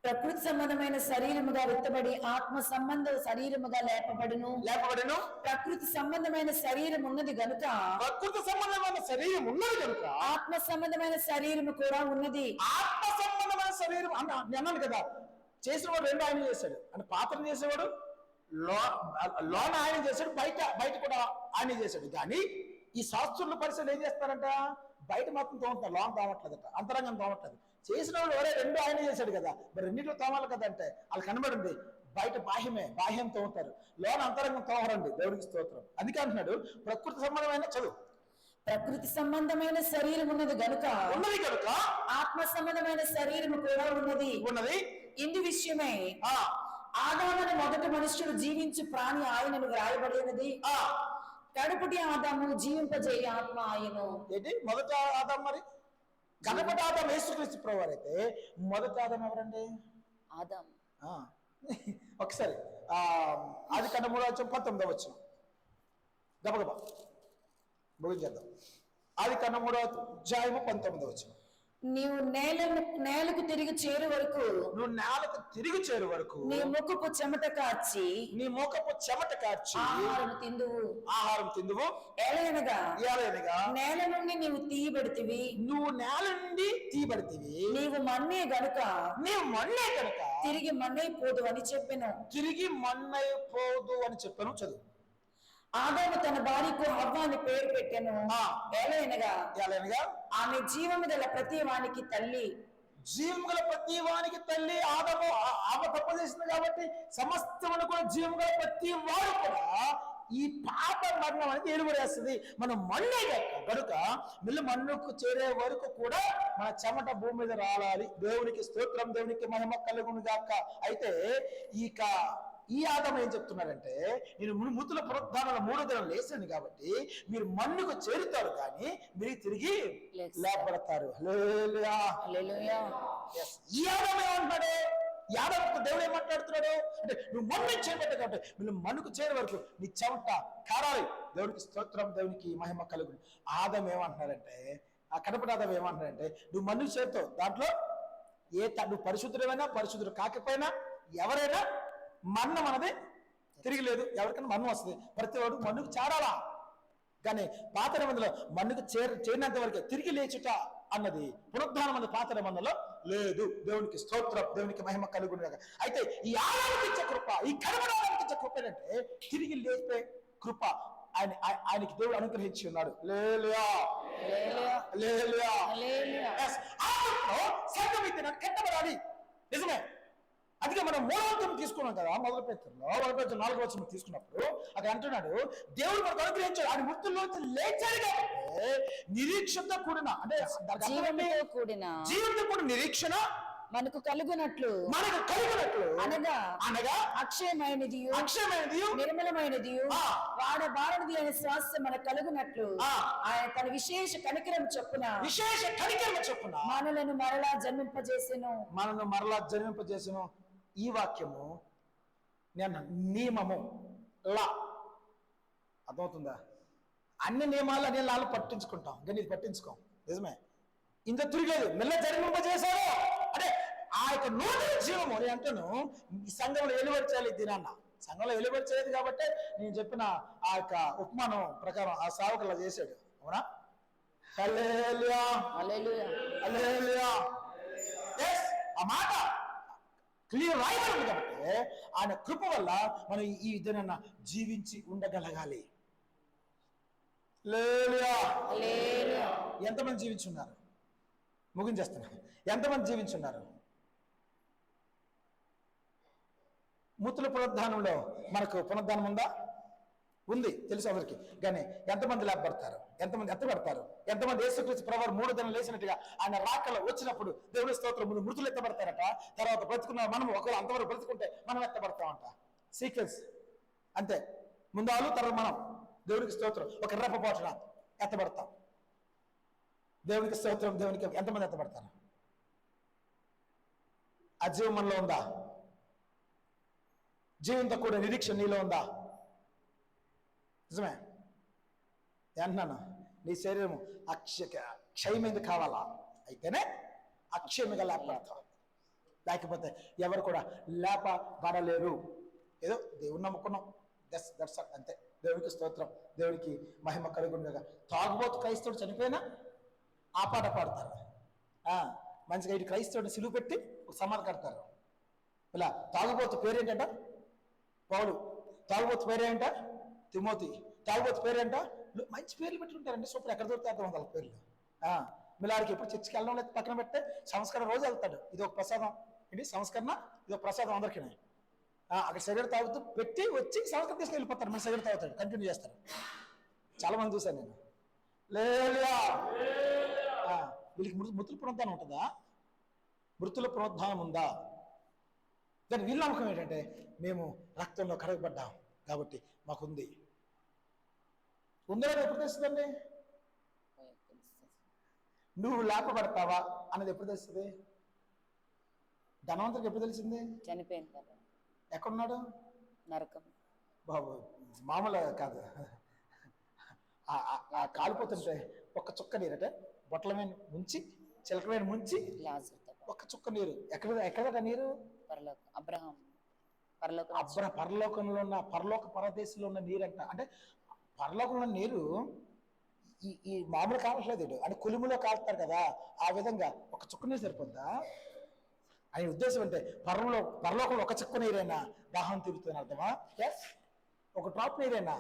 ప్రకృతి సంబంధమైన శరీరముగా విత్తబడి ఆత్మ సంబంధ శరీరముగా లేపబడును. ప్రకృతి సంబంధమైన శరీరం ఉన్నది గనుక ప్రకృతి సంబంధమైన శరీరం ఉన్నది కనుక ఆత్మ సంబంధమైన శరీరము కూడా ఉన్నది. ఆత్మ సంబంధమైన శరీరం అన్నాను కదా, చేసిన వాడు రెండు ఆయన చేశాడు. అంటే పాత్రను చేసేవాడు లోన ఆయన చేశాడు, బయట కూడా ఆయన చేశాడు. కానీ ఈ శాస్త్రుల పరిస్థితులు ఏం చేస్తారంట, బయట మాత్రం తోముతారు, లోన తోమట్లేదట, అంతరంగం తోమట్లేదు. చేసిన వాళ్ళు ఎవరే రెండు ఆయన చేశాడు కదా, మరి రెండింటిలో తోమాలి కదా అంటే వాళ్ళు కనబడింది. బయట బాహ్యం తోముతారు, లోన అంతరంగం తోమరండి. దేవుడికి స్తోత్రం. అందుకే అంటున్నాడు ప్రకృతి సంబంధమైన చదువు. ప్రకృతి సంబంధమైన శరీరం ఉన్నది గనుక ఆత్మ సంబంధమైన శరీరము కూడా ఉన్నది. ఇందు విషయమై ఆదామును మొదటి మనుష్యుడు జీవించు ప్రాణి ఆయనను వ్రాయబడినది. కడుపుటి ఆదాము జీవింపజేయ ఆత్మ ఆయను. ఏంటి మొదటి ఆదాం? మరి కడపటి ఆదాం యేసుక్రీస్తు ప్రభువారు అయితే మొదటి ఆదాం ఎవరండి? ఆదాం. ఒకసారి ఆదికాండం 3:19 వచ్చిన గబగబా ముగించేద్దాం. ఆదికాండం 3:19 వచ్చిన. నీవు నేలకు తిరిగి చేరు వరకు నీ ముఖపు చెమట కార్చి ఆహారం తిందువు. ఎలయనగా నేల నుండి నీవు తీయబడితివి, నీవు మన్నే గనుక తిరిగి మన్నైపోదు అని చెప్పెను. చదువు. ఆదాము తన భార్యకు హవ్వ అని పేరు పెట్టెను. ఏలయనగా ఆమె జీవము గల ప్రతి వానికి తల్లి. ఆదాము ఆమె తప్పు చేసింది కాబట్టి సమస్తమును కూడా జీవం గల ప్రతి వాడు కూడా ఈ పాప మరణం అనేది ఏలుబడేస్తుంది. మనం మన్నే కనుక మిల్లు మన్నుకు చేరే వరకు కూడా మన చెమట భూమి మీద రాలాలి. దేవునికి స్తోత్రం, దేవునికి మహిమ కలుగును గాక. అయితే ఈ ఆదాము ఏం చెప్తున్నారంటే, నేను మృతుల పునరుద్ధానాల 3వ దినం లేచాను కాబట్టి మీరు మన్నుకు చేరుతారు, కానీ మీరు తిరిగి లేపడతారు. ఈ ఆదాము ఏమంటున్నాడు? యాదవ్కు దేవుడు ఏమంటాడుతున్నాడు అంటే, నువ్వు మన్ను చేపట్టే కాబట్టి మీరు మన్నుకు చేరే వరకు నీ చెమట కారాలి. దేవునికి స్తోత్రం, దేవునికి మహిమ కలుగును. ఆదాము ఏమంటున్నారంటే, ఆ కడపటి ఆదాము ఏమంటున్నారంటే, నువ్వు మన్నుకు చేరుతావు. దాంట్లో నువ్వు పరిశుద్ధుడైనా పరిశుద్ధుడు కాకపోయినా ఎవరైనా మన్నం అన్నది తిరిగి లేదు. ఎవరికైనా మన్ను వస్తుంది, ప్రతి వాడు మన్నుకు చేరాలా. కానీ పాత నిబంధనలో మన్నుకు చేరినంత వరకే తిరిగి లేచుట అన్నది పునరుద్ధానం అన్నది పాత నిబంధనలో లేదు. దేవునికి స్తోత్రం, దేవునికి మహిమ కలుగును. అయితే ఈ ఆదాముకి ఇచ్చే కృప, ఈ కడపడానికి ఇచ్చే కృప ఏంటంటే తిరిగి లేపే కృప ఆయనకి దేవుడు అనుగ్రహించి ఉన్నాడు. కట్టబడాలి, నిజమే. అందుకే మనం 3వ అధ్యాయం తీసుకున్నాం కదా, మొదటి పేతురులో 4వ వచనం తీసుకున్నప్పుడు అక్కడ అంటున్నాడు, దేవుడు మనకు అనుగ్రహించాడు, ఆయన మృతుల్లోంచి లేచాడు కాబట్టి నిరీక్షణతో కూడిన, అంటే జీవంతో కూడిన నిరీక్షణ మనకు కలుగునట్లు అనగా అక్షయమైనది నిర్మలమైనది వాడబారనిది అనే స్వాస్థ్యం మనకు కలుగునట్లు ఆయన తన విశేష కనికరం చొప్పున మనలను మరలా జన్మింపజేసెను. ఈ వాక్యము నేను నియమము లా అర్థమవుతుందా? అన్ని నియమాలు అనే లాలు పట్టించుకుంటాం, కానీ ఇది పట్టించుకోం. నిజమే, ఇంత తిరిగేది మెల్ల జన్మింపజేశారు అంటే ఆ యొక్క నూతన జీవము. నేను అంటాను సంఘంలో వెలువడిచేయాలి. దినాన్న సంఘంలో వెలువడిచేది కాబట్టి నేను చెప్పిన ఆ యొక్క ఉపమానం ప్రకారం ఆ సేవకులా చేశాడు. అవునా? హల్లెలూయా, హల్లెలూయా, హల్లెలూయా. ఆ మాట క్లియర్ రాయబడింది కాబట్టి ఆయన కృప వల్ల మనం ఈ విధంగా జీవించి ఉండగలగాలి. ఎంతమంది జీవించున్నారు? ముగించేస్తున్నారు. ఎంతమంది జీవించున్నారు? మృతుల పునరుద్ధానంలో మనకు పునరుద్ధానం ఉందా? ఉంది, తెలుసు అందరికి. కానీ ఎంతమంది లేపబడతారు? ఎంతమంది ఎత్తబడతారు? ఎంతమంది యేసుక్రీస్తు ప్రభువు 3వ దినం లేచినట్టుగా ఆయన రాకలో వచ్చినప్పుడు దేవుని స్తోత్రం ముందు మృతులు ఎత్తబడతారట. తర్వాత బ్రతుకున్న మనం ఒకవేళ అంతవరకు బ్రతుకుంటే మనం ఎత్తబడతామంట. సీక్వెన్స్ అంతే. ముందాలు తర్వాత మనం. దేవునికి స్తోత్రం. ఒక రెప్పపాటున ఎత్తబడతాం. దేవునికి స్తోత్రం. దేవునికి ఎంతమంది ఎత్తబడతారు? ఆ జీవం మనలో ఉందా? జీవంతో కూడా నిరీక్షణ నీలో ఉందా? నిజమే అంటున్నాను. నీ శరీరం క్షయమైంది కావాలా? అయితేనే అక్షయమిగా లేపడతావు. లేకపోతే ఎవరు కూడా లేపబడలేరు. ఏదో దేవుని నమ్ముకున్నాం, దట్స్ అంతే. దేవునికి స్తోత్రం, దేవునికి మహిమ కలుగునుగాక. తాగుబోతు క్రైస్తవుడు చనిపోయినా ఆ పాట పాడతారు. మంచిగా ఇటు క్రైస్తవుడిని సిలువ పెట్టి ఒక సమాధి కడతారు. ఇలా తాగుబోతు పేరేంటంట పౌలు, తాగుబోతు పేరేంట తిమోతి, తాగుబోతు పేరేంట మంచి పేర్లు పెట్టి ఉంటారండి. సూపర్, ఎక్కడ దొరికితే అర్థం వాళ్ళ పేర్లు. మిలాడికి ఎప్పుడు చర్చికి వెళ్ళడం లేదు, పక్కన పెడితే సంస్కరణ రోజు వెళ్తాడు. ఇది ఒక ప్రసాదం, ఏంటి సంస్కరణ, ఇది ఒక ప్రసాదం అందరికీ. అక్కడ సిగరెట్ తాగుతూ పెట్టి వచ్చి సంస్కరణ తీసుకుని వెళ్ళిపోతారు. మన సిగరెట్ తాగుతాడు, కంటిన్యూ చేస్తారు. చాలా మంది చూశాను నేను. లేలుయా. వీళ్ళకి మృతుల పునరుద్ధానం ఉంటుందా? మృతుల పునరుద్ధానం ఉందా? దాని వీళ్ళ నమ్మకం ఏంటంటే మేము రక్తంలో కడగబడ్డాం కాబట్టి మాకుంది. ఉందా ఎప్పుడు తెలుస్తుందండి? నువ్వు లేపబడతావా అన్నది ఎప్పుడు తెలుస్తుంది? ధనవంతుడికి ఎప్పుడు తెలిసింది? చనిపోయిన తర్వాత. ఎక్కడున్నాడు? నరకం. బాబు మామూలు కాదు. కాలిపోతుంటే ఒక్క చుక్క నీరు అంటే బొట్టల మీద ముంచి, చిలక మీద ముంచి ఒక్క చుక్క నీరు. ఎక్కడ నీరు? పరలోకంలో ఉన్న పరలోక పరదేశంలో ఉన్న నీరు అంట. అంటే పరలోకంలో నీరు ఈ మామూలు కావట్లేదు, అంటే కులుములో కాలుతారు కదా, ఆ విధంగా ఒక చుక్క నీరు సరిపోద్దా? ఆయన ఉద్దేశం అంటే పరలోకంలో ఒక చుక్క నీరైనా దాహం తీరుతుందని అర్థమా? ఎస్, ఒక డ్రాప్ నీరైనా.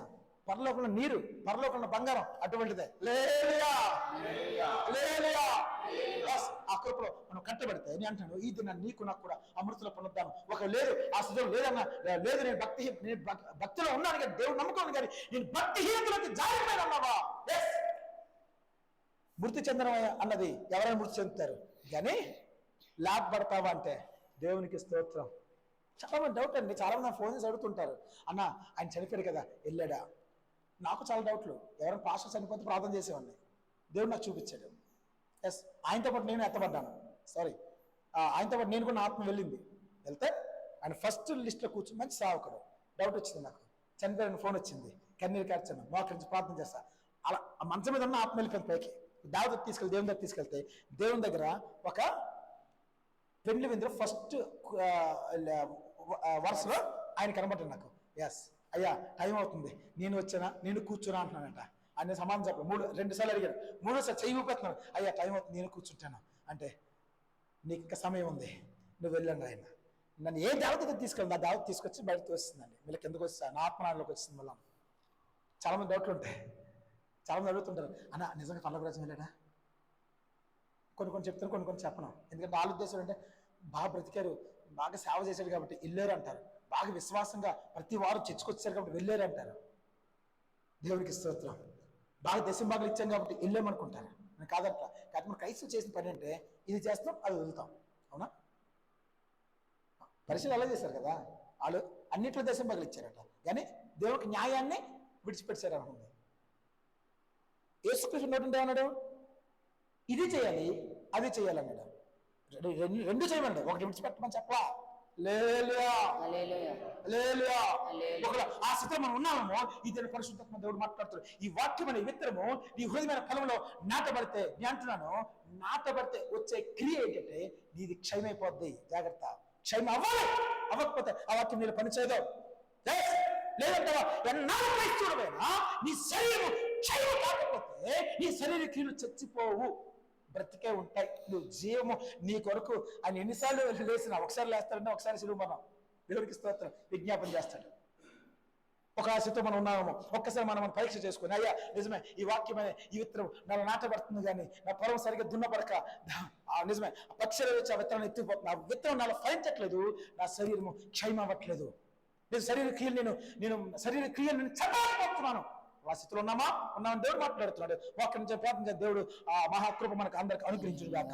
పరలోకంలో నీరు, పరలోకంలో బంగారం అటువంటిదే. ఆ కృపలో మనం కట్టబడితే నేను అంటాను, ఈ దిన నీకు నాకు కూడా అమృతలో పునరుద్ధానం. ఒక లేదు ఆ స్థితిలో లేదన్నా, లేదు నేను భక్తిలో ఉన్నాను కానీ, దేవుడు నమ్ముకోను కానీ నేను భక్తిహీనతలోకి జారిపోయానన్నావా? ఎస్, మృతి చెందడం అన్నది ఎవరైనా మృతి చెందుతారు కానీ లేపబడతావా అంటే దేవునికి స్తోత్రం. చాలా మంది డౌట్ అండి, చాలా మంది ఫోన్ చేసి అడుగుతుంటారు, అన్న ఆయన చనిపోయాడు కదా వెళ్ళాడా? నాకు చాలా డౌట్లు. ఎవరైనా పాస్టర్ చనిపోతే ప్రార్థన చేసేవాడిని, దేవుడు నాకు చూపించాడు. ఎస్, ఆయనతో పాటు నేను ఎత్తబడ్డాను. ఆయనతో పాటు నేను కూడా నా ఆత్మ వెళ్ళింది. వెళ్తే ఆయన ఫస్ట్ లిస్ట్లో కూర్చొని మంచి సేవకుడు. డౌట్ వచ్చింది నాకు, చనిపోయిన ఫోన్ వచ్చింది, కన్నీరు కార్చాను, మోకరించి ప్రార్థన చేస్తా. అలా ఆ మంచం మీద ఉన్న ఆత్మ వెళ్ళిపోయింది పైకి. దేవుని దగ్గర తీసుకెళ్తే దేవుని దగ్గర ఒక పెళ్లి విందులో ఫస్ట్ వరుసలో ఆయన కనబడ్డాడు నాకు. ఎస్ అయ్యా టైం అవుతుంది, నేను వచ్చానా, నేను కూర్చున్నా అంటున్నానంట. ఆయన సమాధానం చెప్పాను. 2 సార్లు అడిగాడు, 3ఓసారి చెయ్యి ఊపెత్తున్నాను, అయ్యా టైం అవుతుంది, నేను కూర్చుంటాను అంటే, నీకు ఇంకా సమయం ఉంది, నువ్వు వెళ్ళండి. ఆయన నన్ను ఏ దేవత దగ్గర తీసుకెళ్ళి, ఆ దేవత తీసుకొచ్చి బయటకు వస్తుందండి. వీళ్ళకి ఎందుకు వస్తా, నా ఆత్మనాలోకి వచ్చింది. మళ్ళీ చాలా మంది డౌట్లు ఉంటాయి, చాలా మంది అడుగుతుంటారు, అన్న నిజంగా పర్లోక రాజ్యం వెళ్ళాడా? కొన్ని చెప్తాను, కొన్ని చెప్పను. ఎందుకంటే వాళ్ళ ఉద్దేశం అంటే బాగా బ్రతికారు, బాగా సేవ చేశాడు కాబట్టి వెళ్ళారు అంటారు, బాగా విశ్వాసంగా ప్రతి వారు చర్చకొచ్చారు కాబట్టి వెళ్ళారు అంటారు. దేవుడికి స్తోత్రం. బాగా దశంభాగాలు ఇచ్చాం కాబట్టి వెళ్ళామనుకుంటారు. నేను కాదట్లా. కాదు, మనం క్రైస్తవ చేసిన పని అంటే ఇది చేస్తాం, అది వదులుతాం. అవునా? పరిశీలన ఎలా చేశారు కదా, వాళ్ళు అన్నింటిలో దశంభాగాలు ఇచ్చారట, కానీ దేవుడికి న్యాయాన్ని విడిచిపెట్టారు అనుకుంది. యేసుకృష్ణ నోటి ఏమన్నాడు? ఇది చేయాలి, అది చేయాలన్నాడు. రెండు చేయమండి, ఒకటి విడిచిపెట్టమని చెప్పలా. ఆ స్థితిలో మనం ఉన్నామో, ఇదే పరిశుద్ధాత్మ దేవుడు మాట్లాడుతాడు. ఈ వాక్యం అనే విత్తనము నీ హృదయమైన పొలంలో నాటబడితే, నేను అంటున్నాను, నాటబడితే వచ్చే క్రియ ఏంటంటే నీది క్షయమైపోద్ది. జాగ్రత్త, క్షయం అవ్వాలి. అవ్వకపోతే ఆ వాక్యం నేను పనిచేయదు. లేదంటే ఎన్నాళ్ళు క్రైస్తవుడైనా నీ శరీరం క్షయం కాకపోతే నీ శరీర క్రియలు చచ్చిపోవు, బ్రతికే ఉంటాయి. నువ్వు జీవము నీ కొరకు ఆయన ఎన్నిసార్లు లేసినా, ఒకసారి లేస్తాడంటే ఒకసారి సిలువ మనం దేవుడికి స్తోత్రం విజ్ఞాపన చేస్తాడు. ఒక ఆశతో మనం ఉన్నామో ఒక్కసారి మనం పరీక్ష చేసుకుని, అయ్యా నిజమే ఈ వాక్యమైన ఈ విత్తనం నాలో నాటబడుతుంది కానీ నా పొలం సరిగ్గా దున్నపడక నిజమే పక్షులు వచ్చి ఆ విత్తనాన్ని ఎత్తిపోతుంది, ఆ విత్తనం నాలో ఫలించట్లేదు, నా శరీరము క్షయం అవ్వట్లేదు, నేను శరీర క్రియలు నేను చదవకపోతున్నాను. ఆ స్థితిలో ఉన్నామని దేవుడు మాట్లాడుతున్నాడు. వాక్యం నుంచి ప్రార్థన దేవుడు ఆ మహాకృప మనకు అందరికి అనుగ్రహించును గాక.